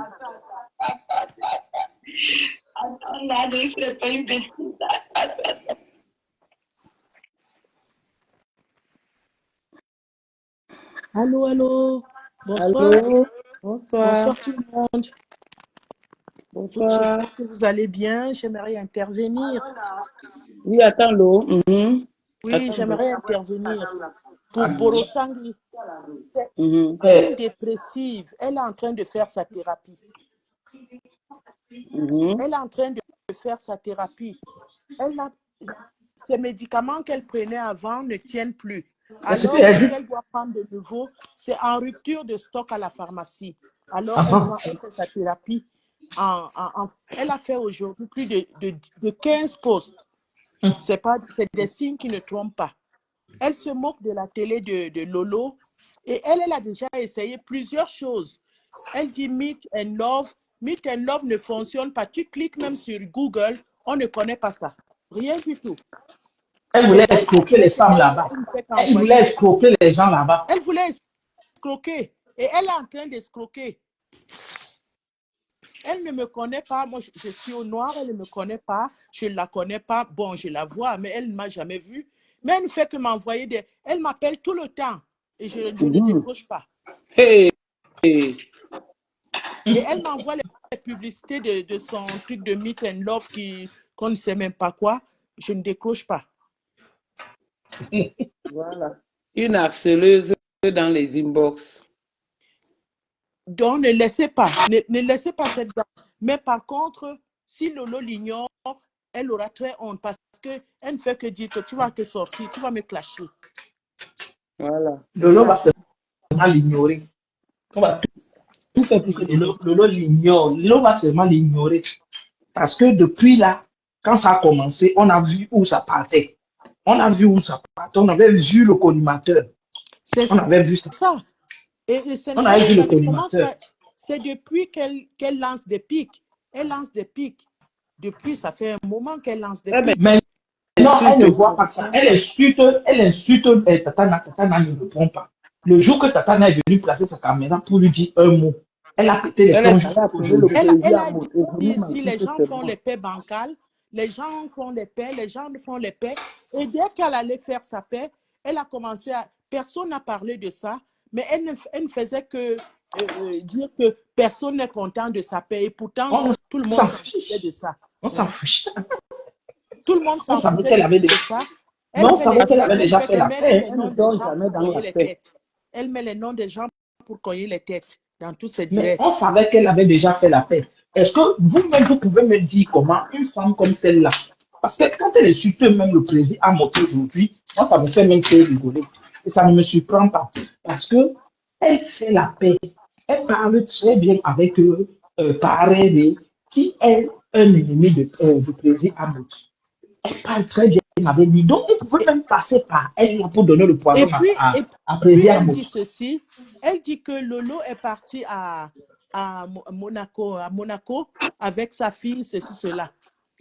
Allô, allô. Bonsoir. Allô? Bonsoir. Bonsoir tout le monde. Bonsoir. J'espère que vous allez bien. J'aimerais intervenir. Oui, attends, l'eau. Oui, j'aimerais intervenir. Pour Borosangui, c'est une dépressive. Elle est en train de faire sa thérapie. Elle est en train de faire sa thérapie. Ces médicaments qu'elle prenait avant ne tiennent plus. Alors, ce qu'elle doit prendre de nouveau, c'est en rupture de stock à la pharmacie. Alors, elle fait sa thérapie. Elle a fait aujourd'hui plus de 15 postes. C'est des signes qui ne trompent pas. Elle se moque de la télé de Lolo et elle a déjà essayé plusieurs choses. Elle dit Meet and Love. Meet and Love ne fonctionne pas. Tu cliques même sur Google, On ne connaît pas ça. Rien du tout. Elle voulait escroquer les femmes là-bas. Elle voulait escroquer les gens là-bas. Elle voulait escroquer. Et elle est en train d'escroquer. Elle ne me connaît pas. Moi, je suis au noir. Elle ne me connaît pas. Je ne la connais pas. Bon, je la vois, mais elle ne m'a jamais vue. Mais elle ne fait que m'envoyer des... Elle m'appelle tout le temps. Et je ne décroche pas. Hey. Et elle m'envoie les publicités de son truc de Meet and Love qu'on ne sait même pas quoi. Je ne décroche pas. Voilà. Une harceleuse dans les inbox. Donc, ne laissez pas. Ne laissez pas cette dame. Mais par contre, si Lolo l'ignore, elle aura très honte parce qu'elle ne fait que dire que tu vas te sortir, tu vas me clasher. Voilà. Lolo va seulement l'ignorer. On va tout faire pour que Lolo l'ignore. Lolo va seulement l'ignorer. Parce que depuis là, quand ça a commencé, on a vu où ça partait. On a vu où ça partait. On avait vu le collimateur. On avait vu ça. Et on avait vu le collimateur. C'est depuis qu'elle lance des pics. Elle lance des pics. Depuis, ça fait un moment qu'elle lance des pics. Mais non, elle ne voit pas ça. Elle insulte Tatana. Tatana ne répond pas. Le jour que Tatana est venue placer sa caméra pour lui dire un mot, elle a pété les plombs jusqu'à aujourd'hui. Elle a dit, si les gens font les paix bancales, les gens font les paix, les gens font les paix. Et dès qu'elle allait faire sa paix, elle a commencé à... Personne n'a parlé de ça, mais elle ne faisait que dire que personne n'est content de sa paix. Et pourtant, tout le monde s'en foutait de ça. On s'en fiche. Tout le monde s'en foutait de ça. Non, on savait qu'elle avait déjà fait la paix. Elle met les noms des gens pour cogner les têtes dans tous ces Mais directs. on savait qu'elle avait déjà fait la paix. Est-ce que vous-même, vous pouvez me dire comment une femme comme celle-là, parce que quand elle insulte même le président à monter aujourd'hui, moi, ça me fait même très rigoler. Et ça ne me surprend pas. Parce que elle fait la paix. Elle parle très bien avec Tarere, qui est un ennemi du président Amoti. Elle parle très bien avec lui. Donc, vous pouvez même passer par elle pour donner le poison à président elle Amoti. dit ceci. Elle dit que Lolo est parti à Monaco avec sa fille, ceci, cela.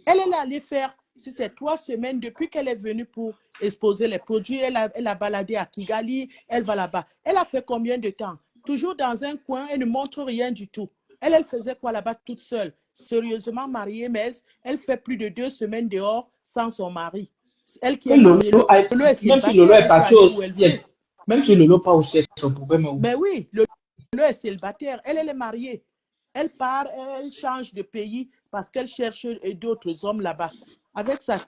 Elle est allée faire, si c'est 3 semaines depuis qu'elle est venue pour exposer les produits, elle a baladé à Kigali, elle va là-bas. Elle a fait combien de temps? Toujours dans un coin, elle ne montre rien du tout. Elle faisait quoi là-bas toute seule? Sérieusement mariée, mais elle fait plus de 2 semaines dehors sans son mari. Elle qui est mariée. Même si Lolo est parti au ciel. Même si Lolo pas au ciel, son problème est où? Mais oui, Lolo est célibataire. Elle est mariée. Elle part, elle change de pays parce qu'elle cherche d'autres hommes là-bas. Avec sa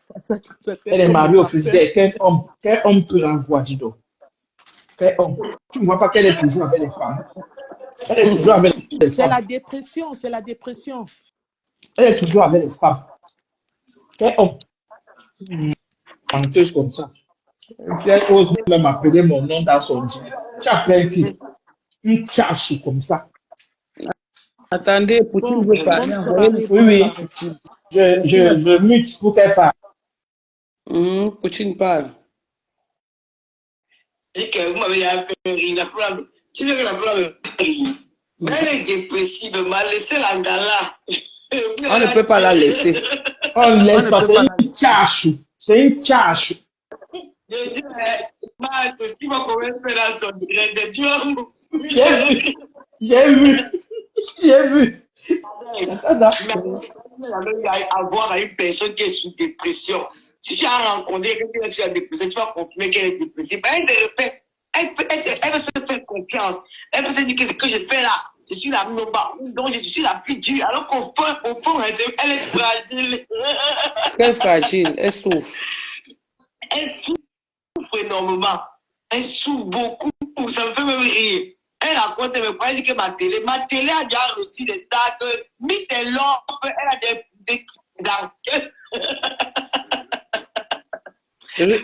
elle est mariée au frigidaire. Quel homme peut l'envoyer, dis donc? Quel homme? Tu ne vois pas qu'elle est toujours avec les femmes? Elle est toujours avec les femmes. C'est la dépression, c'est la dépression. Elle est toujours avec les femmes. Quel homme? Menteuse comme ça. Elle ose même appeler mon nom dans son dîner. Tu appelles qui? Une tâche comme ça. Attendez, Poutine veut parler. Oui. Je mute pour qu'elle parle. Poutine parle. Et que vous m'avez appelé, la flamme. Tu sais que la flamme est mais elle est dépressive, m'a laissé la gala. On ne peut pas la laisser. On ne laisse pas, c'est une tâche. C'est une tâche. Je dis, ma, tout ce qu'il va pouvoir faire dans son direct, tu vois. J'ai vu. À voir une personne qui est sous dépression. Si tu as rencontré quelqu'un qui est sous dépression, tu vas confirmer qu'elle est dépressive. Elle se répète. Elle veut se faire confiance. Elle veut se dire que ce que je fais là, je suis la noba, donc je suis la plus dure. Alors qu'au fond, elle est fragile. Quelle fragile, elle souffre. Elle souffre énormément. Elle souffre beaucoup. Ça me fait même rire. Elle raconte, elle dit que ma télé a déjà reçu des stars que Meet and Love, elle a des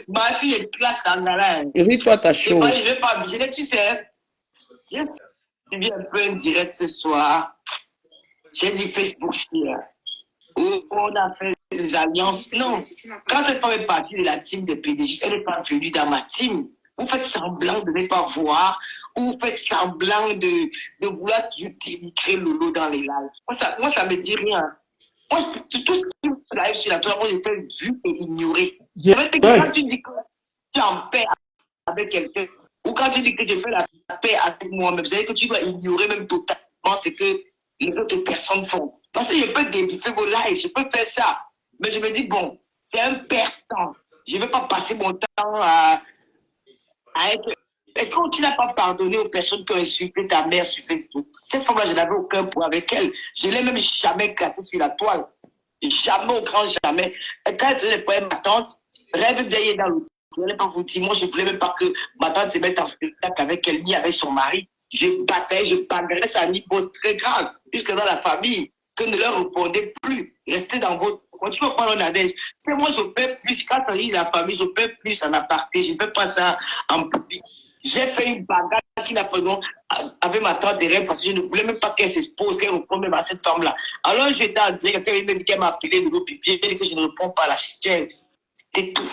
ma fille est classe dans la Ris-toi ta chose. Je vais pas abuser, tu sais. Je suis bien un peu en direct ce soir. J'ai dit Facebook hier. Où on a fait des alliances. Non, quand cette femme est partie de la team de PDG, elle n'est pas venue dans ma team. Vous faites semblant de ne pas voir, ou vous faites semblant de vouloir toujours dénigrer Lolo dans les lives. Moi, ça me dit rien. Moi, tout ce qui vous arrive sur la toile, moi, je fais vu et ignorer. C'est vrai que quand tu dis que tu es en paix avec quelqu'un, ou quand tu dis que je fais la paix avec moi-même, vous savez que tu dois ignorer même totalement ce que les autres personnes font. Parce que je peux débiffer vos lives, je peux faire ça. Mais je me dis, bon, c'est un perte-temps. Je ne vais pas passer mon temps à être... Est-ce que tu n'as pas pardonné aux personnes qui ont insulté ta mère sur Facebook? Cette femme-là, je n'avais aucun point avec elle. Je ne l'ai même jamais classée sur la toile. Jamais, au grand jamais. Et quand elle faisait les poèmes, ma tante, rêve d'aller dans l'outil. Je ne voulais pas vous dire, moi, je ne voulais même pas que ma tante se mette en spectacle avec elle, ni avec son mari. Je battais, je bagarrais, ça a un niveau très grave, jusque dans la famille, que ne leur répondez plus. Restez dans votre... Quand tu vas parler Nadège, c'est moi, je paie plus. Quand ça dit la famille, je paie plus en aparté. Je ne fais pas ça en public. J'ai fait une bagarre qui n'a pas nom avec ma tante de rêve parce que je ne voulais même pas qu'elle s'expose, qu'elle réponde même à cette femme-là. Alors j'étais en direct, quelqu'un me dit qu'elle m'a appelé de l'eau pipi, elle dit que je ne réponds pas à la chienne. C'était tout.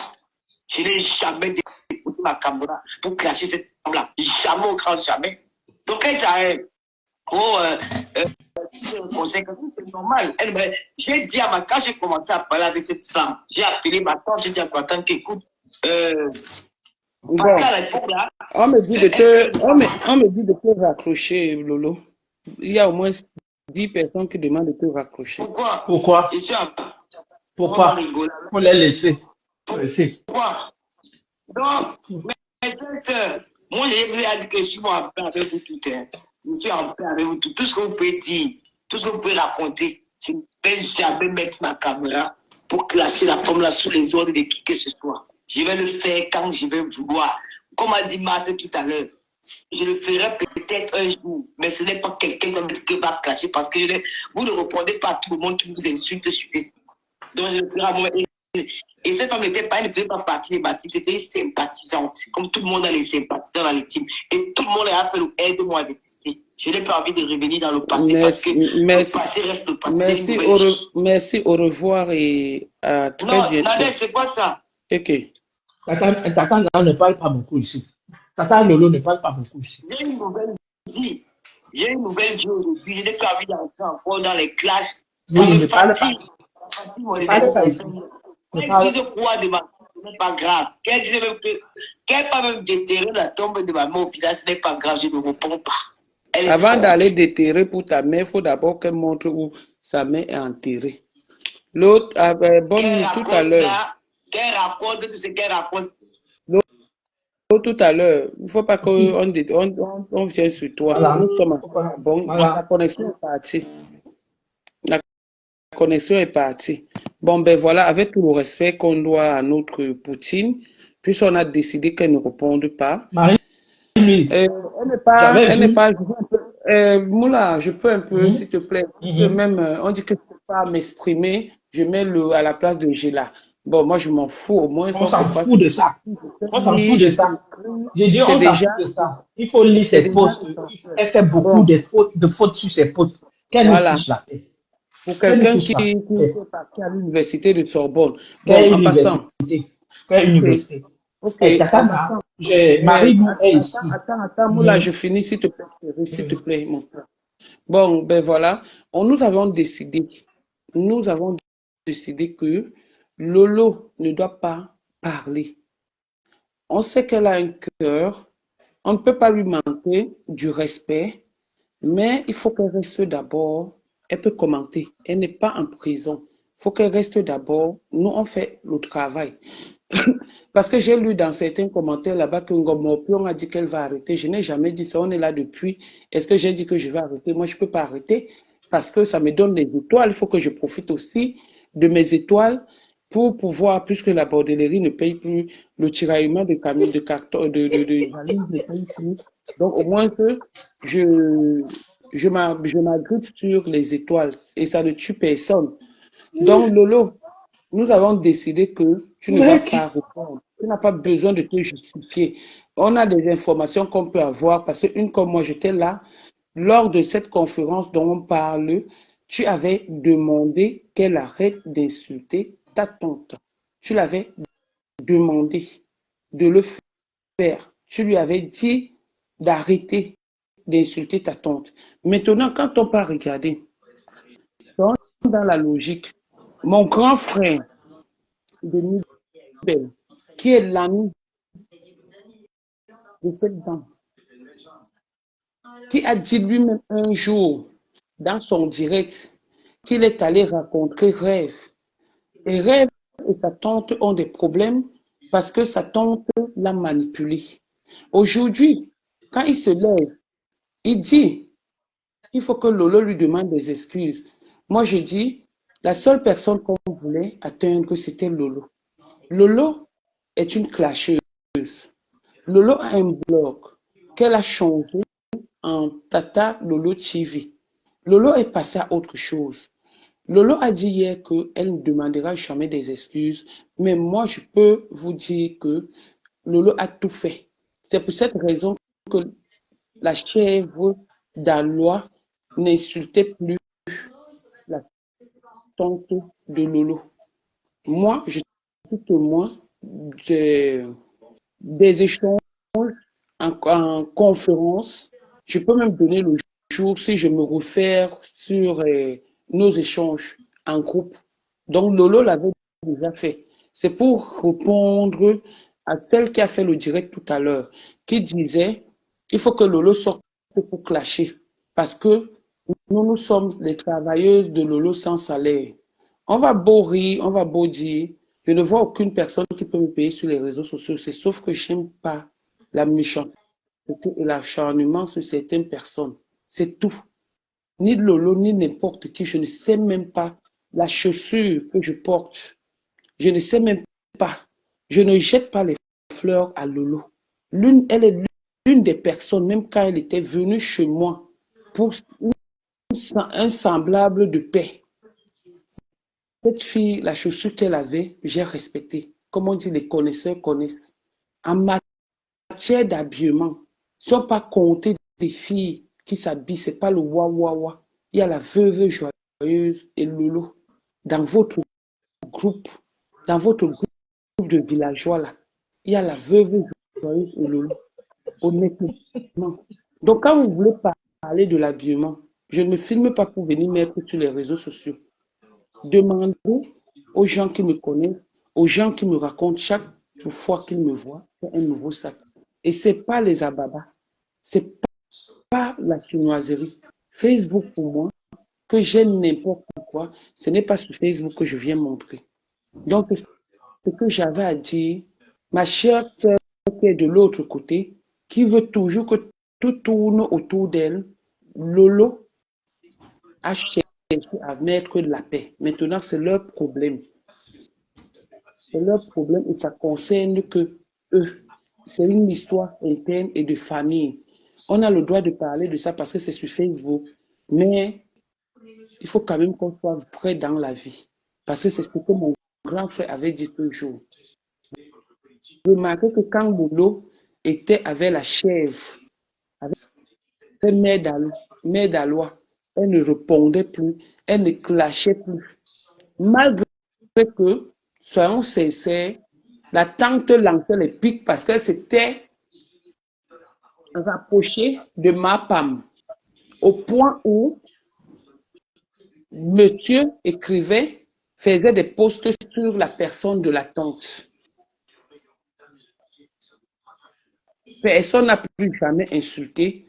Je n'ai jamais déposé ma caméra pour clasher cette femme-là. Jamais au grand jamais. Donc elle s'arrête. Oh, conseil, c'est normal. J'ai dit à ma quand j'ai commencé à parler avec cette femme, j'ai appelé ma tante, j'ai dit à ma tante qu'écoute, Bon, on me dit de te raccrocher, Lolo. Il y a au moins 10 personnes qui demandent de te raccrocher. Pourquoi? Pourquoi? Faut les laisser. Pourquoi? Donc, mes soeurs, moi, j'ai dit que je suis en paix avec vous tout. Je suis en paix avec vous tout. Tout ce que vous pouvez dire, tout ce que vous pouvez raconter, je ne vais jamais mettre ma caméra pour clasher la femme là sous les ordres de qui que ce soit. Je vais le faire quand je vais vouloir. Comme a dit Marthe tout à l'heure, je le ferai peut-être un jour, mais ce n'est pas quelqu'un qui va clasher parce que vous ne répondez pas à tout le monde qui vous insulte sur Facebook. Donc je le ferai à moi. Et cette femme n'était pas, elle ne faisait pas partie des bâtiments, c'était une sympathisante. Comme tout le monde a les sympathisants dans les teams. Et tout le monde a fait aide-moi à détester. Je n'ai pas envie de revenir dans le passé parce que le passé reste le passé. Merci, au revoir et à très bientôt. Non, Nadège, c'est pas ça. Ok. Tata ne parle pas beaucoup ici. Tata Lolo ne parle pas beaucoup ici. J'ai une nouvelle vie. Aujourd'hui. Je n'ai pas envie d'entrer encore dans les classes. Ça me fatigue. Ne parle pas ici. Qu'elle dise quoi de ma ce n'est pas grave. Qu'elle dise même qu'elle pas même déterrer la tombe de ma mère au village, ce n'est pas grave, je ne réponds pas. Avant d'aller déterrer pour ta mère, il faut d'abord qu'elle montre où sa mère est enterrée. L'autre, bonne nuit tout à l'heure. Qu'elle raconte tout ce qu'elle raconte. Tout à l'heure, il ne faut pas qu'on vienne sur toi. Voilà. Nous sommes bon, Voilà. la connexion est partie. La connexion est partie. Bon, ben voilà, avec tout le respect qu'on doit à notre Poutine, puisqu'on a décidé qu'elle ne réponde pas. Marie-Louise, elle n'est pas. Moula, je peux un peu, s'il te plaît. Même, on dit que je ne peux pas m'exprimer, je mets à la place de Gela. Bon, moi, je m'en fous. Au moins, on s'en fout de ça. On s'en fout de ça. J'ai dit, on s'en fout de ça. Il faut lire ses posts. Elle fait beaucoup de fautes sur ses posts. Qu'elle nous fiche la paix. Pour quelqu'un qui est parti à l'université de Sorbonne. Quelle université? Quelle université? Ok. Marie-Lou est ici. Attends, Moula, je finis, s'il te plaît. S'il te plaît, mon frère. Bon, ben voilà. Nous avons décidé que Lolo ne doit pas parler. On sait qu'elle a un cœur. On ne peut pas lui manquer du respect, mais il faut qu'elle reste d'abord. Elle peut commenter. Elle n'est pas en prison. Il faut qu'elle reste d'abord. Nous, on fait le travail. Parce que j'ai lu dans certains commentaires là-bas que Ngomopion a dit qu'elle va arrêter. Je n'ai jamais dit ça. On est là depuis. Est-ce que j'ai dit que je vais arrêter? Moi, je ne peux pas arrêter parce que ça me donne des étoiles. Il faut que je profite aussi de mes étoiles pour pouvoir, puisque la bordellerie ne paye plus, le tiraillement de camions de carton, de valises ne paye plus. Donc, au moins que je m'agrippe sur les étoiles et ça ne tue personne. Donc, Lolo, nous avons décidé que tu ne vas pas répondre. Tu n'as pas besoin de te justifier. On a des informations qu'on peut avoir parce qu'une comme moi, j'étais là. Lors de cette conférence dont on parle, tu avais demandé qu'elle arrête d'insulter ta tante. Tu l'avais demandé de le faire. Tu lui avais dit d'arrêter d'insulter ta tante. Maintenant, quand on part regarder, dans la logique, Mon grand frère de Nibel, qui est l'ami de cette dame, qui a dit lui-même un jour dans son direct qu'il est allé rencontrer Rêve. Et Rêve et sa tante ont des problèmes parce que sa tante l'a manipulé. Aujourd'hui, quand il se lève, il dit il faut que Lolo lui demande des excuses. Moi, je dis, la seule personne qu'on voulait atteindre, c'était Lolo. Lolo est une clasheuse. Lolo a un blog qu'elle a changé en Tata Lolo TV. Lolo est passé à autre chose. Lolo a dit hier qu'elle ne demandera jamais des excuses, mais moi, je peux vous dire que Lolo a tout fait. C'est pour cette raison que la chèvre d'Alois n'insultait plus la tante de Lolo. Moi, je suis témoin des échanges en conférence. Je peux même donner le jour si je me réfère sur nos échanges en groupe. Donc, Lolo l'avait déjà fait. C'est pour répondre à celle qui a fait le direct tout à l'heure, qui disait il faut que Lolo sorte pour clasher. Parce que nous sommes les travailleuses de Lolo sans salaire. On va beau rire, on va beau dire, je ne vois aucune personne qui peut me payer sur les réseaux sociaux. C'est sauf que je n'aime pas la méchanceté et l'acharnement sur certaines personnes. C'est tout. Ni Lolo, ni n'importe qui. Je ne sais même pas la chaussure que je porte. Je ne sais même pas. Je ne jette pas les fleurs à Lolo. Elle est l'une des personnes, même quand elle était venue chez moi, pour un semblable de paix. Cette fille, la chaussure qu'elle avait, j'ai respecté. Comme on dit, les connaisseurs connaissent. En matière d'habillement, si on pas compter des filles qui s'habillent, c'est pas le wawawa. Il y a la veuve joyeuse et Lolo. Dans votre groupe de villageois là, il y a la veuve joyeuse et Lolo. Honnêtement. Donc quand vous voulez parler de l'habillement, je ne filme pas pour venir mettre sur les réseaux sociaux. Demandez aux gens qui me connaissent, aux gens qui me racontent chaque fois qu'ils me voient, un nouveau sac. Et ce n'est pas les ababas, ce n'est pas la chinoiserie. Facebook pour moi, que j'aime n'importe quoi, ce n'est pas sur Facebook que je viens montrer. Donc c'est ce que j'avais à dire. Ma chère sœur qui est de l'autre côté, qui veut toujours que tout tourne autour d'elle, Lolo a cherché à mettre de la paix. Maintenant, c'est leur problème. C'est leur problème et ça concerne que eux. C'est une histoire interne et de famille. On a le droit de parler de ça parce que c'est sur Facebook. Mais il faut quand même qu'on soit vrai dans la vie. Parce que c'est ce que mon grand frère avait dit ce jour. Remarquez que quand Lolo était avec la chèvre, avec Mère d'Alois, elle ne répondait plus, elle ne clashait plus. Malgré que, soyons sincères, la tante lançait les pics parce qu'elle s'était rapprochée de Mapam, au point où monsieur écrivait, faisait des posts sur la personne de la tante. Personne n'a plus jamais insulté,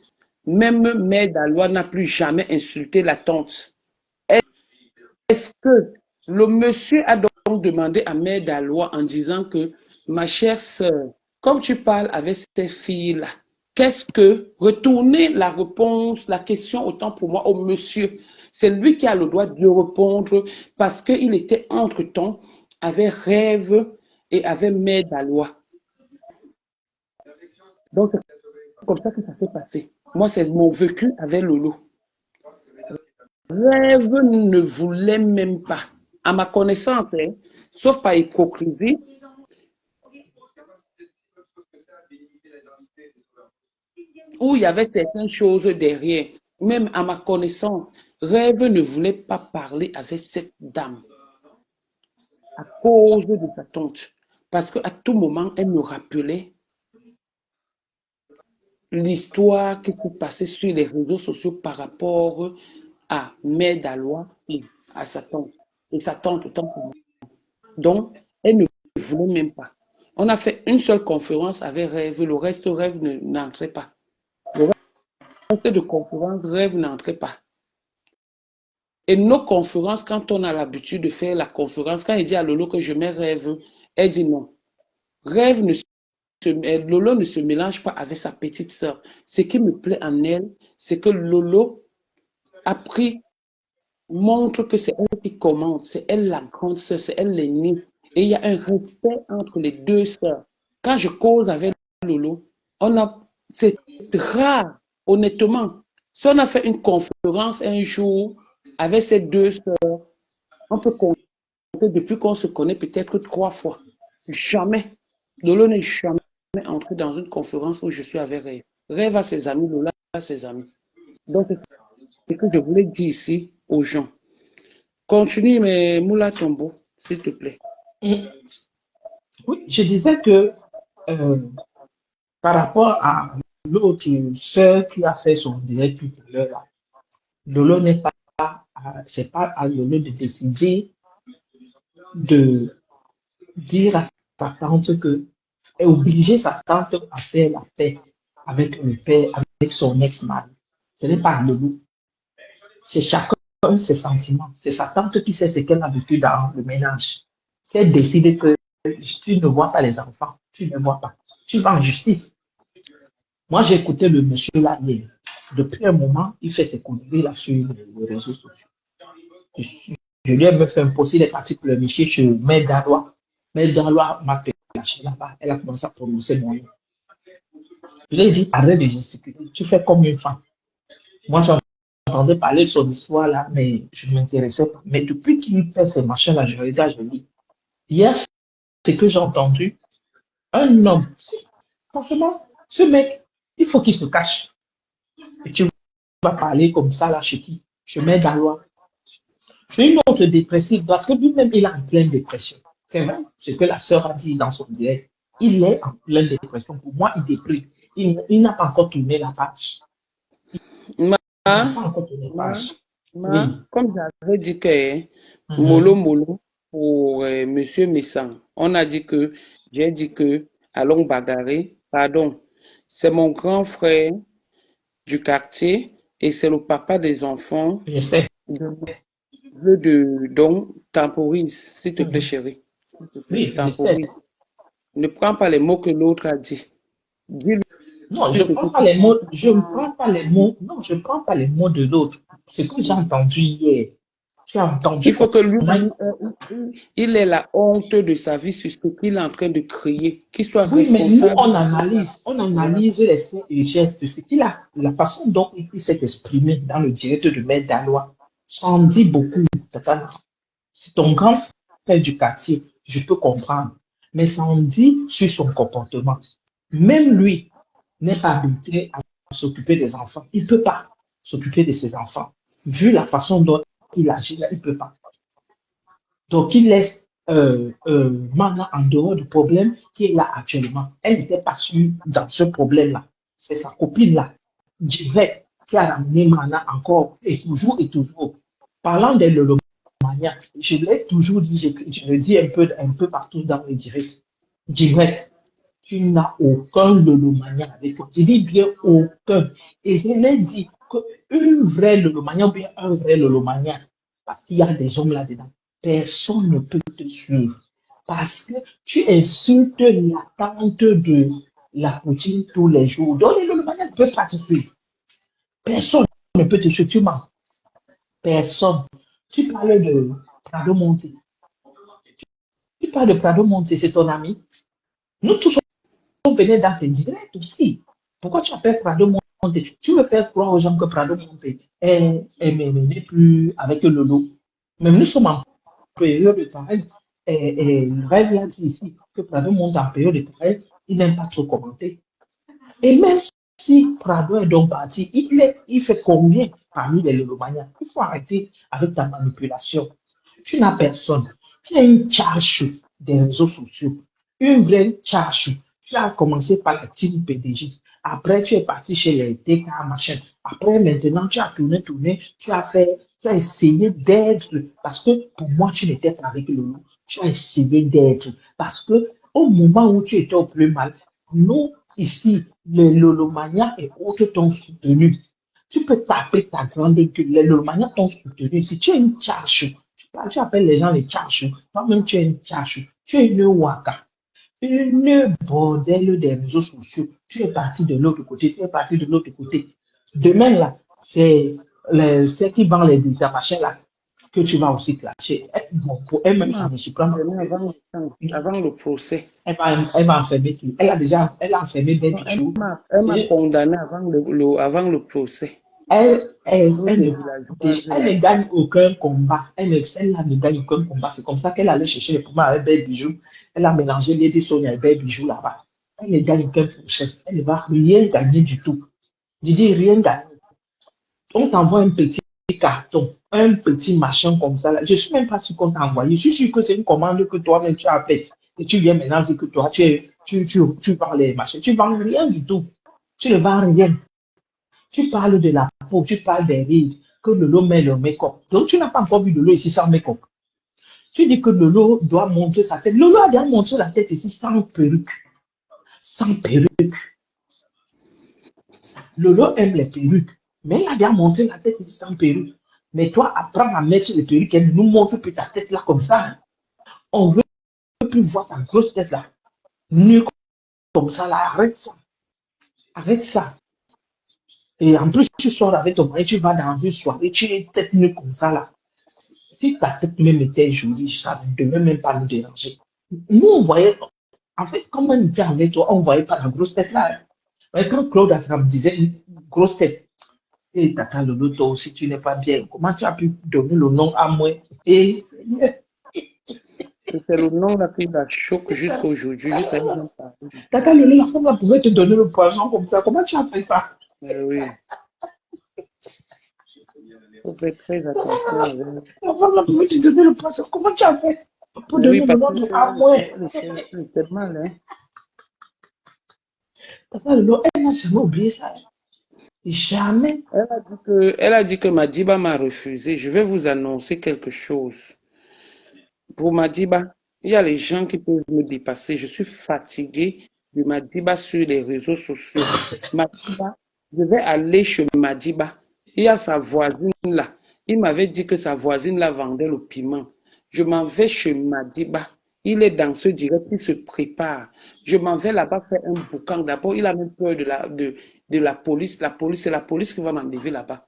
même Mère d'Alois n'a plus jamais insulté la tante. Est-ce que le monsieur a donc demandé à Mère d'Alois en disant que, ma chère sœur, comme tu parles avec ces filles-là, qu'est-ce que, retournez la réponse, la question autant pour moi au monsieur. C'est lui qui a le droit de répondre parce qu'il était entre-temps avec Rêve et avec Mère d'Alois. Donc c'est comme ça que ça s'est passé. Moi, c'est mon vécu avec Lolo. Rêve ne voulait même pas, à ma connaissance, hein, sauf par hypocrisie, où il y avait certaines choses derrière. Même à ma connaissance, Rêve ne voulait pas parler avec cette dame à cause de sa tante. Parce qu'à tout moment, elle me rappelait l'histoire qui s'est passée sur les réseaux sociaux par rapport à Mère d'Alois et à sa tante. et sa tante autant pour moi. Donc, elle ne voulait même pas. On a fait une seule conférence avec Rêve, le reste Rêve n'entrait pas. Le reste de conférence, Rêve n'entrait pas. Et nos conférences, quand on a l'habitude de faire la conférence, quand il dit à Lolo que je mets Rêve, elle dit non. Rêve Lolo ne se mélange pas avec sa petite sœur. Ce qui me plaît en elle, c'est que Lolo montre que c'est elle qui commande, c'est elle la grande sœur, c'est elle l'aînée. Et il y a un respect entre les deux sœurs. Quand je cause avec Lolo, c'est rare, honnêtement. Si on a fait une conférence un jour avec ces deux sœurs, on peut compter depuis qu'on se connaît peut-être 3 fois. Jamais. Lolo n'est jamais entré dans une conférence où je suis avec Rêve. Rêve a ses amis, Lola a ses amis. Donc, c'est ce que je voulais dire ici aux gens. Continue, mais Moula Tombo, s'il te plaît. Oui, je disais que par rapport à l'autre sœur qui a fait son direct tout à l'heure, Lolo n'est pas, c'est pas à Lolo de décider de dire à sa tante que, est obligée sa tante à faire la paix avec le père, avec son ex-mari. Ce n'est pas Lolo. C'est chacun ses sentiments. C'est sa tante qui sait ce qu'elle a vécu dans le ménage. Si elle décide que tu ne vois pas les enfants, tu ne vois pas. Tu vas en justice. Moi, j'ai écouté le monsieur là hier. Depuis un moment, il fait ses conneries là sur les réseaux sociaux. Je lui ai même fait un post, il est parti pour le monsieur sur Medalois. Medalois m'a fait lâcher là-bas. Elle a commencé à prononcer mon nom. Je lui ai dit, arrête de gesticuler. Tu fais comme une femme. Moi, j'entendais parler de son histoire là, mais je ne m'intéressais pas. Mais depuis qu'il fait ces machins là, je regarde, je lis. Hier, ce que j'ai entendu, un homme, franchement, ce mec, il faut qu'il se cache. Et tu vas parler comme ça là chez qui? Je mets dans la loi. C'est une autre dépressive parce que lui-même, il est en pleine dépression. C'est vrai, ce que la sœur a dit dans son direct. Il est en pleine dépression. Pour moi, il déprime. Il n'a pas encore tourné la page. Il n'a pas encore tourné la page. Oui. Comme j'avais dit que Molo pour Monsieur Messang, j'ai dit que allons bagarrer, pardon, c'est mon grand frère du quartier et c'est le papa des enfants. Je sais. Donc, temporise, s'il te plaît, chérie. Oui, temporise. Ne prends pas les mots que l'autre a dit. Dis-le. Non, je ne prends pas les mots, non, je ne prends pas les mots de l'autre. Ce que j'ai entendu hier. Tu as entendu. Il faut que lui, il ait la honte de sa vie sur ce qu'il est en train de crier, qu'il soit responsable. Oui, mais nous, on analyse les faits et gestes. Ce qu'il a, la façon dont il s'est exprimé dans le direct de Maître Dalois, ça en dit beaucoup. C'est ton grand frère du quartier, je peux comprendre. Mais ça en dit sur son comportement. Même lui n'est pas habitué à s'occuper des enfants. Il ne peut pas s'occuper de ses enfants. Vu la façon dont il agit, là, il ne peut pas. Donc, il laisse Mana en dehors du problème qui est là actuellement. Elle n'était pas sûre dans ce problème-là. C'est sa copine-là, direct, qui a ramené Mana encore et toujours et toujours. Parlant de l'holomania, je l'ai toujours dit, je le dis un peu partout dans le direct. Direct, tu n'as aucun lolomania avec toi. Je dis bien aucun. Et je l'ai dit qu'une vraie lolomania ou bien un vrai lolomania, parce qu'il y a des hommes là-dedans, personne ne peut te suivre. Parce que tu insultes la tante de la poutine tous les jours. Donc les lolomanias ne peuvent pas te suivre. Personne ne peut te suivre. Tu mens. Personne. Tu parles de Prado Monté. Tu parles de Prado Monté, c'est ton ami. Nous tous on venait dans tes directs aussi. Pourquoi tu appelles Prado Monté? Tu veux faire croire aux gens que Prado Monté n'est plus avec le Lolo. Même nous sommes en période de travail. Et le rêve l'a dit ici que Prado Monté en période de travail, il n'aime pas trop commenter. Et même si Prado est donc parti, il fait combien parmi les Lolomaniens? Il faut arrêter avec ta manipulation. Tu n'as personne. Tu as une tcharche des réseaux sociaux. Une vraie tcharche. Tu as commencé par la team PDG. Après, tu es parti chez les TK, machin. Après, maintenant, tu as tourné. Tu as Tu as essayé d'être, parce que pour moi, tu n'étais pas avec Lolo. Tu as essayé d'être, parce que au moment où tu étais au plus mal, nous, ici, les Lolomania et autres t'ont soutenu. Tu peux taper ta grande gueule. Les Lolomania t'ont soutenu. Si tu es une tchachou, tu appelles les gens les tchachou. Toi-même, tu es une tchachou. Tu es une waka. Une bordel des réseaux sociaux. Tu es parti de l'autre côté. Tu es parti de l'autre côté. Demain, là, c'est ceux qui vendent les machins là que tu vas aussi clasher. Bon, pour elle-même, ça ne surprend pas. Avant le procès. Elle va enfermer qui? Elle a enfermé des bijoux. Elle m'a condamné avant le procès. Elle ne gagne aucun combat. Elle ne gagne aucun combat. C'est comme ça qu'elle allait chercher les poumons avec des bijoux. Elle a mélangé Lady Sonia avec des bijoux là-bas. Elle ne gagne aucun procès. Elle ne va rien gagner du tout. Je dis rien gagner. On t'envoie un petit carton, un petit machin comme ça. Là. Je ne suis même pas sûr qu'on t'a envoyé. Je suis sûr que c'est une commande que toi-même tu as faite. Et tu viens maintenant dire que toi, tu vends les machins. Tu ne vends rien du tout. Tu ne vends rien. Tu parles de la peau, tu parles des rides, que Lolo met le make-up. Donc, tu n'as pas encore vu Lolo ici sans make-up. Tu dis que Lolo doit montrer sa tête. Lolo a déjà montré la tête ici sans perruque. Sans perruque. Lolo aime les perruques. Mais il a déjà montré la tête ici sans perruque. Mais toi, apprends à mettre les perruques. Elle nous montre plus ta tête là comme ça. On veut plus voir ta grosse tête là. Nue comme ça là. Arrête ça. Arrête ça. Et en plus, tu sors avec ton mari, tu vas dans une soirée, tu es tête nue comme ça là. Si ta tête même était jolie, ça ne devait même pas nous déranger. Nous, on voyait, en fait, comme on était avec toi, on ne voyait pas la grosse tête là. Mais quand Claude Atram disait une grosse tête, et Tata Lolo, toi aussi, tu n'es pas bien. Comment tu as pu donner le nom à moi? Et c'est le nom là qui la choque jusqu'à aujourd'hui. Tata Lolo, la femme là pouvait te donner le poison comme ça. Comment tu as fait ça? Oui. Il faut faire très attention avec. La femme là pouvait te donner le poison. Comment tu as fait pour donner le nom de à moi? C'est mal, hein? Tata Lolo, elle n'a jamais oublié ça. Jamais. Elle a dit que Madiba m'a refusé. Je vais vous annoncer quelque chose. Pour Madiba, il y a les gens qui peuvent me dépasser. Je suis fatigué de Madiba sur les réseaux sociaux. Madiba, je vais aller chez Madiba. Il y a sa voisine là. Il m'avait dit que sa voisine là vendait le piment. Je m'en vais chez Madiba. Il est dans ce direct, il se prépare. Je m'en vais là-bas faire un boucan. D'abord, il a même peur de la police. La police, c'est la police qui va m'enlever là-bas.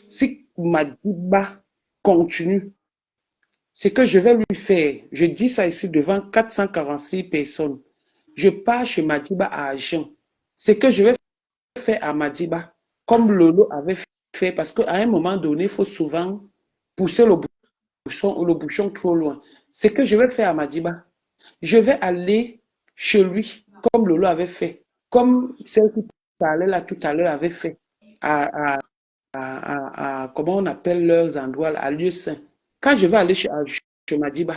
Si Madiba continue, ce que je vais lui faire, je dis ça ici devant 446 personnes. Je pars chez Madiba à Agen. Ce que je vais faire à Madiba, comme Lolo avait fait, parce qu'à un moment donné, il faut souvent pousser le bouchon trop loin. Ce que je vais faire à Madiba, je vais aller chez lui, comme Lolo avait fait, comme celle qui parlait là tout à l'heure avait fait, comment on appelle leurs endroits, à lieu saint. Quand je vais aller chez Madiba,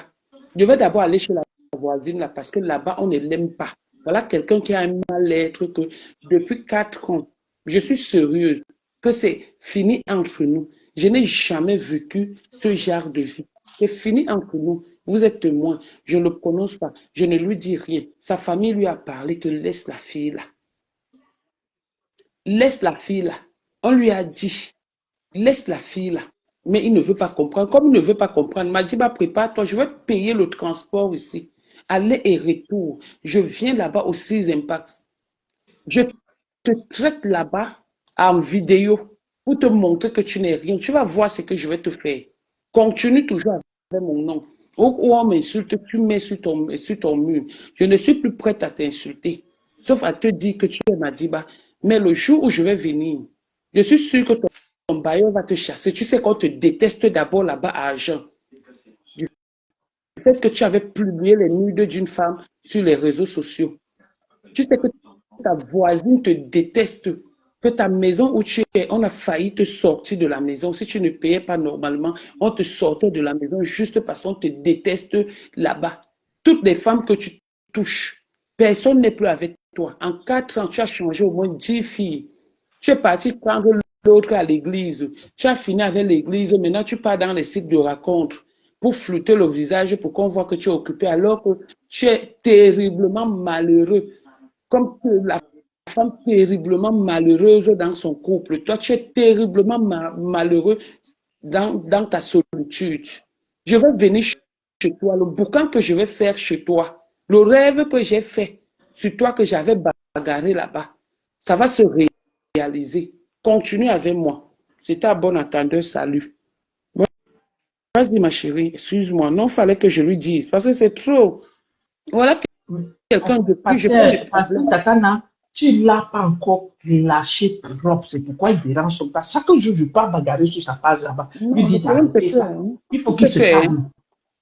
je vais d'abord aller chez la voisine là, parce que là-bas, on ne l'aime pas. Voilà quelqu'un qui a un mal-être que depuis 4 ans, je suis sérieuse, que c'est fini entre nous. Je n'ai jamais vécu ce genre de vie. C'est fini entre nous. Vous êtes témoin. Je ne le prononce pas. Je ne lui dis rien. Sa famille lui a parlé que laisse la fille là. Laisse la fille là. On lui a dit, laisse la fille là. Mais il ne veut pas comprendre. Comme il ne veut pas comprendre, Madiba, prépare-toi. Je vais payer le transport ici. Aller et retour. Je viens là-bas au 6 Impact. Je te traite là-bas en vidéo pour te montrer que tu n'es rien. Tu vas voir ce que je vais te faire. Continue toujours avec mon nom. Ou on m'insulte, tu mets sur ton mur. Je ne suis plus prête à t'insulter. Sauf à te dire que tu es Madiba. Mais le jour où je vais venir, je suis sûre que ton bailleur va te chasser. Tu sais qu'on te déteste d'abord là-bas à Agen. Du fait que tu avais publié les nudes d'une femme sur les réseaux sociaux. Tu sais que ta voisine te déteste, que ta maison où tu es, on a failli te sortir de la maison. Si tu ne payais pas normalement, on te sortait de la maison juste parce qu'on te déteste là-bas. Toutes les femmes que tu touches, personne n'est plus avec toi. En 4 ans, tu as changé au moins 10 filles. Tu es parti prendre l'autre à l'église. Tu as fini avec l'église, maintenant tu pars dans les sites de rencontres pour flouter le visage pour qu'on voit que tu es occupé alors que tu es terriblement malheureux. Comme la femme terriblement malheureuse dans son couple. Toi, tu es terriblement malheureux dans ta solitude. Je vais venir chez toi, le boucan que je vais faire chez toi, le rêve que j'ai fait sur toi que j'avais bagarré là-bas, ça va se réaliser. Continue avec moi. C'était à bon entendeur, salut. Vas-y ma chérie, excuse-moi, non, fallait que je lui dise, parce que c'est trop. Voilà quelqu'un de plus, je peux Parce que Tatana, tu ne l'as pas encore lâché propre, c'est pourquoi il dérange comme ça. Chaque jour, je pars bagarrer sur sa page là-bas. Lui dit d'arrêter ça. Il faut qu'il se calme.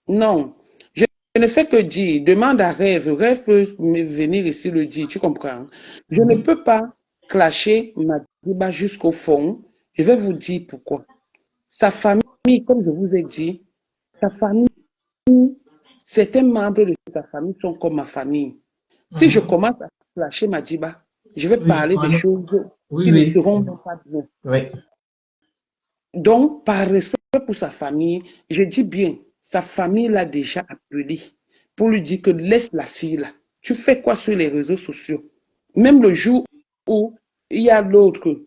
Non, je ne fais que dire, demande à Rêve, Rêve peut venir ici le dire, tu comprends? Je ne peux pas clasher Madiba jusqu'au fond. Je vais vous dire pourquoi. Sa famille, comme je vous ai dit, sa famille, certains membres de sa famille sont comme ma famille. Si je commence à clasher Madiba, je vais parler des choses qui ne seront pas bien. Oui. Donc, par respect pour sa famille, je dis bien, sa famille l'a déjà appelé pour lui dire que laisse la fille là. Tu fais quoi sur les réseaux sociaux? Même le jour où il y a l'autre,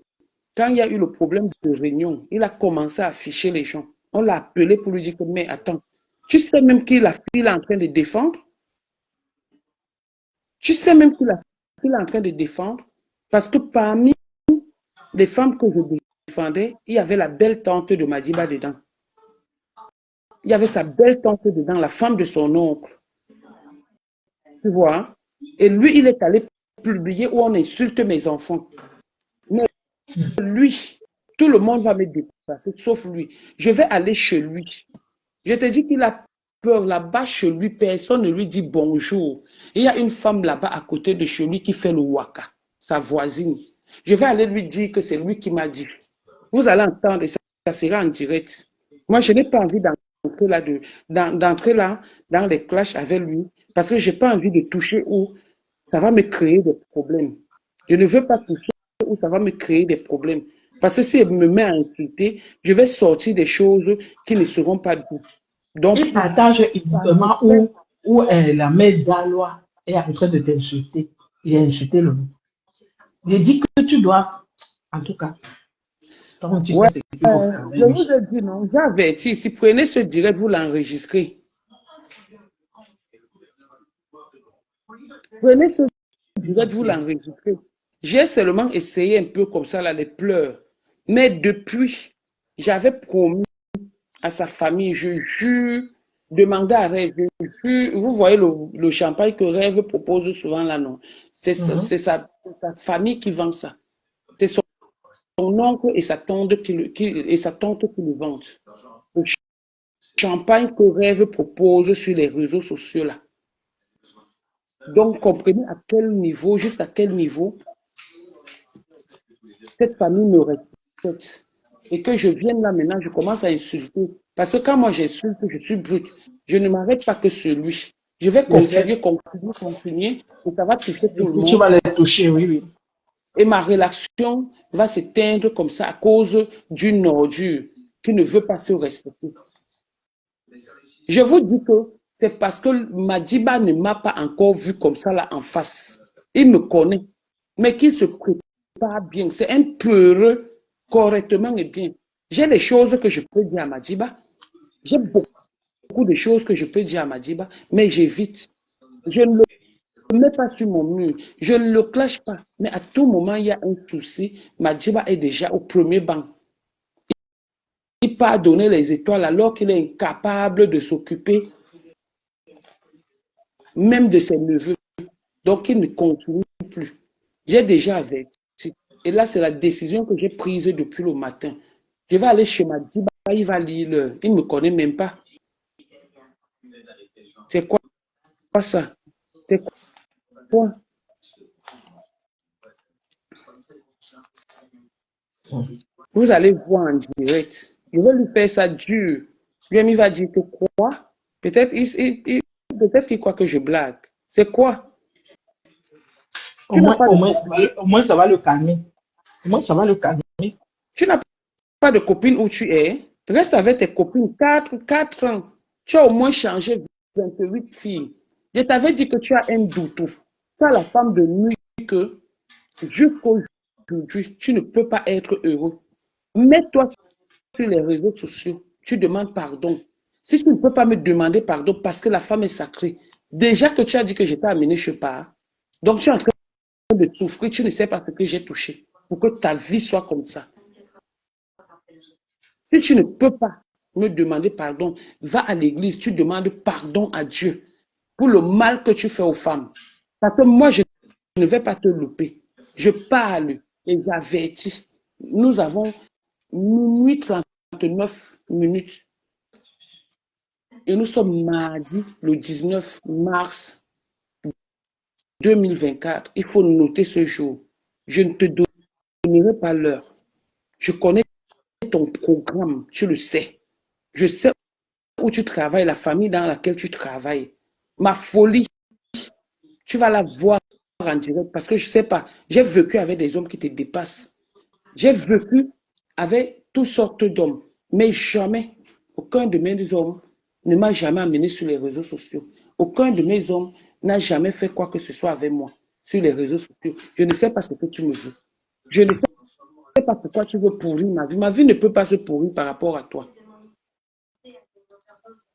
quand il y a eu le problème de réunion, il a commencé à afficher les gens. On l'a appelé pour lui dire que, mais attends, tu sais même qui la fille est en train de défendre? Tu sais même qui la fille est en train de défendre? Parce que parmi les femmes que je défendais, il y avait la belle tante de Madiba dedans. Il y avait sa belle tante dedans, la femme de son oncle. Tu vois? Et lui, il est allé publier où on insulte mes enfants. Mais lui, tout le monde va me dépasser, sauf lui. Je vais aller chez lui. Je te dis qu'il a peur là-bas chez lui, personne ne lui dit bonjour. Il y a une femme là-bas à côté de chez lui qui fait le waka, sa voisine. Je vais aller lui dire que c'est lui qui m'a dit. Vous allez entendre, ça sera en direct. Moi, je n'ai pas envie d'entrer là dans les clashs avec lui parce que je n'ai pas envie de toucher où ça va me créer des problèmes. Je ne veux pas toucher où ça va me créer des problèmes. Parce que si elle me met à insulter, je vais sortir des choses qui ne seront pas bien. Donc, il partage évidemment où la mère d'Alois est en train de t'insulter. Il a insulté le nom. Il dit que tu dois, en tout cas, donc tu sais ce qu'il faut faire. Je vous ai dit non, j'ai averti, si prenez ce direct, vous l'enregistrez. Prenez ce direct, vous l'enregistrez. J'ai seulement essayé un peu comme ça, là, les pleurs. Mais depuis, j'avais promis à sa famille, je jure, demandez à Rêve, je jure, vous voyez le champagne que Rêve propose souvent là, non? C'est sa famille qui vend ça. C'est son oncle et sa tante qui le vendent. Le champagne que Rêve propose sur les réseaux sociaux là. Donc, comprenez à quel niveau, jusqu'à quel niveau cette famille me respecte. Et que je vienne là maintenant, je commence à insulter. Parce que quand moi j'insulte, je suis brute. Je ne m'arrête pas que sur lui. Je vais continuer. Et ça va toucher tout le monde. Tu vas les toucher, oui. Et ma relation va s'éteindre comme ça à cause d'une ordure qui ne veut pas se respecter. Je vous dis que c'est parce que Madiba ne m'a pas encore vu comme ça là en face. Il me connaît. Mais qu'il se prépare bien. C'est un peureux correctement et bien. J'ai des choses que je peux dire à Madiba. J'ai beaucoup de choses que je peux dire à Madiba, mais j'évite. Je ne le mets pas sur mon mur. Je ne le clash pas. Mais à tout moment, il y a un souci. Madiba est déjà au premier banc. Il part donner les étoiles alors qu'il est incapable de s'occuper même de ses neveux. Donc, il ne continue plus. J'ai déjà averti. Et là, c'est la décision que j'ai prise depuis le matin. Je vais aller chez Madiba, il va lire l'heure. Il ne me connaît même pas. C'est quoi ça? C'est quoi? Vous allez voir en direct. Je vais lui faire ça dur. Lui, il va dire que quoi? Peut-être qu'il croit que je blague. C'est quoi? Au moins, ça va le calmer. Au moins, ça va le calmer. Tu n'as pas de copine où tu es. Reste avec tes copines 4 ans. Tu as au moins changé 28 filles. Je t'avais dit que tu as un doutou. Tu as la femme de nuit que jusqu'aujourd'hui, tu ne peux pas être heureux. Mets-toi sur les réseaux sociaux. Tu demandes pardon. Si tu ne peux pas me demander pardon parce que la femme est sacrée, déjà que tu as dit que je t'ai amené chez part, donc tu es en train de souffrir, tu ne sais pas ce que j'ai touché pour que ta vie soit comme ça. Si tu ne peux pas me demander pardon, va à l'église, tu demandes pardon à Dieu pour le mal que tu fais aux femmes. Parce que moi, je ne vais pas te louper. Je parle et j'avertis. Nous avons minuit 39 minutes. Et nous sommes mardi, le 19 mars 2024. Il faut noter ce jour. Je ne te donnerai pas l'heure. Je connais ton programme, tu le sais. Je sais où tu travailles, la famille dans laquelle tu travailles. Ma folie, tu vas la voir en direct parce que je ne sais pas. J'ai vécu avec des hommes qui te dépassent. J'ai vécu avec toutes sortes d'hommes. Mais jamais, aucun de mes hommes ne m'a jamais amené sur les réseaux sociaux. Aucun de mes hommes n'a jamais fait quoi que ce soit avec moi sur les réseaux sociaux. Je ne sais pas ce que tu me veux. Je ne sais pas pourquoi tu veux pourrir ma vie. Ma vie ne peut pas se pourrir par rapport à toi.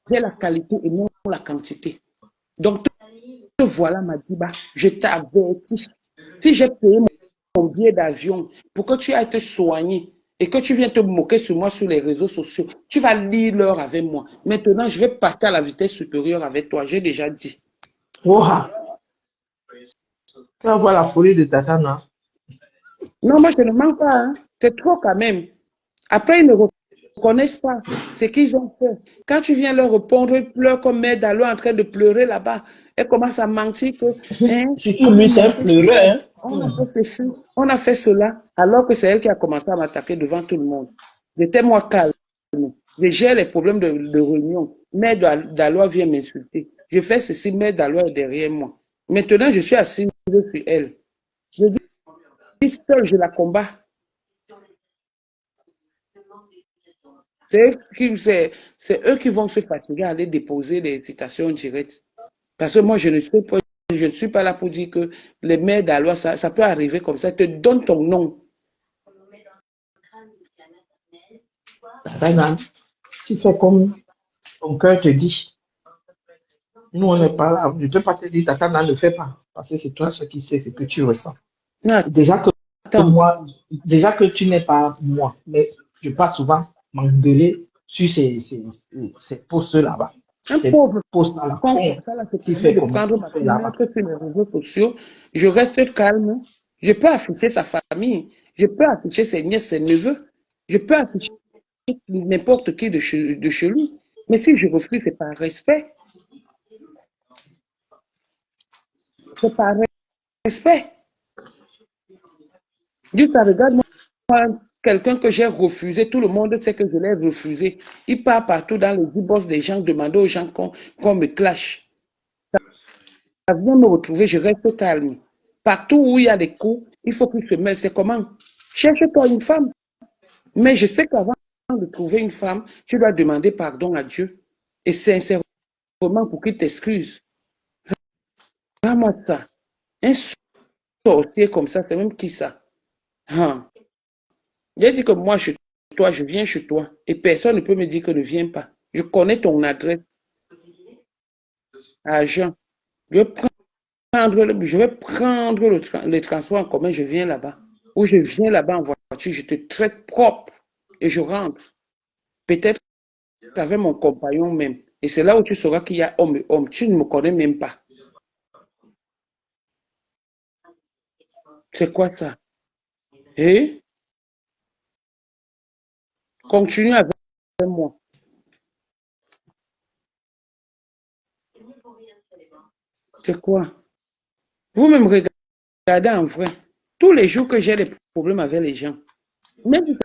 J'ai la qualité et non la quantité. Donc, te voilà, Madiba. Je t'avertis. Si j'ai payé mon billet d'avion pour que tu ailles te soigner et que tu viens te moquer sur moi sur les réseaux sociaux, tu vas lire l'heure avec moi. Maintenant, je vais passer à la vitesse supérieure avec toi. J'ai déjà dit. Wow. Tu vas voir la folie de Tatana. Non, moi, je ne mens pas. Hein. C'est trop quand même. Après, ils ne reconnaissent pas ce qu'ils ont fait. Quand tu viens leur répondre, ils pleurent comme Mère Dalo en train de pleurer là-bas. Elle commence à mentir que... Hein, surtout lui, c'est un pleureur. Hein? On a fait ceci, on a fait cela, alors que c'est elle qui a commencé à m'attaquer devant tout le monde. J'étais moi calme. Je gère les problèmes de réunion. Mère Dalo vient m'insulter. Je fais ceci, Mère Dalo est derrière moi. Maintenant, je suis assise sur elle. Je dis, seul, je la combats. C'est eux qui vont se fatiguer à aller déposer les citations directes. Parce que moi, je ne suis pas là pour dire que les mères d'Alois, ça peut arriver comme ça. Te donne ton nom. Tu fais comme ton cœur te dit. Nous, on n'est pas là. Je ne peux pas te dire, Tatana, ne le fais pas. Parce que c'est toi ce qui sais ce que tu ressens. Ah, déjà que tu n'es pas moi, mais je passe souvent m'engueuler sur ces postes là-bas. Un pauvre posts à la con qui fait de prendre ma fenêtre sur les réseaux sociaux. Je reste calme. Je peux afficher sa famille. Je peux afficher ses nièces, ses neveux. Je peux afficher n'importe qui de chez lui. Mais si je refuse, c'est par respect. C'est par respect. Dieu, ça regarde moi, quelqu'un que j'ai refusé, tout le monde sait que je l'ai refusé. Il part partout dans les boss des gens, demander aux gens qu'on me clash. Ça vient me retrouver, je reste calme. Partout où il y a des coups, il faut qu'ils se mêlent. C'est comment? Cherche-toi une femme. Mais je sais qu'avant de trouver une femme, tu dois demander pardon à Dieu. Et sincèrement, pour qu'il t'excuse. Vraiment ça. Un sorcier comme ça, c'est même qui ça? Hein? J'ai dit que moi, je viens chez toi. Et personne ne peut me dire que ne viens pas. Je connais ton adresse. Agent. Je vais prendre le transport en commun, je viens là-bas. Ou je viens là-bas en voiture, je te traite propre et je rentre. Peut-être avec mon compagnon même. Et c'est là où tu sauras qu'il y a homme et homme. Tu ne me connais même pas. C'est quoi ça? Et continue avec moi. C'est quoi? Vous-même regardez en vrai. Tous les jours que j'ai des problèmes avec les gens, même si ce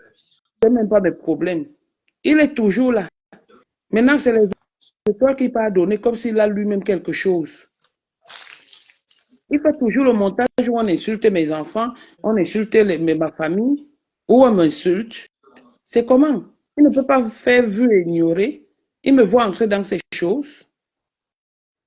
n'est même pas mes problèmes, il est toujours là. Maintenant, c'est toi qui pardonne comme s'il a lui-même quelque chose. Il fait toujours le montage où on insulte mes enfants, on insulte ma famille. ou on m'insulte, c'est comment? Il ne peut pas faire vu et ignorer. Il me voit entrer dans ces choses.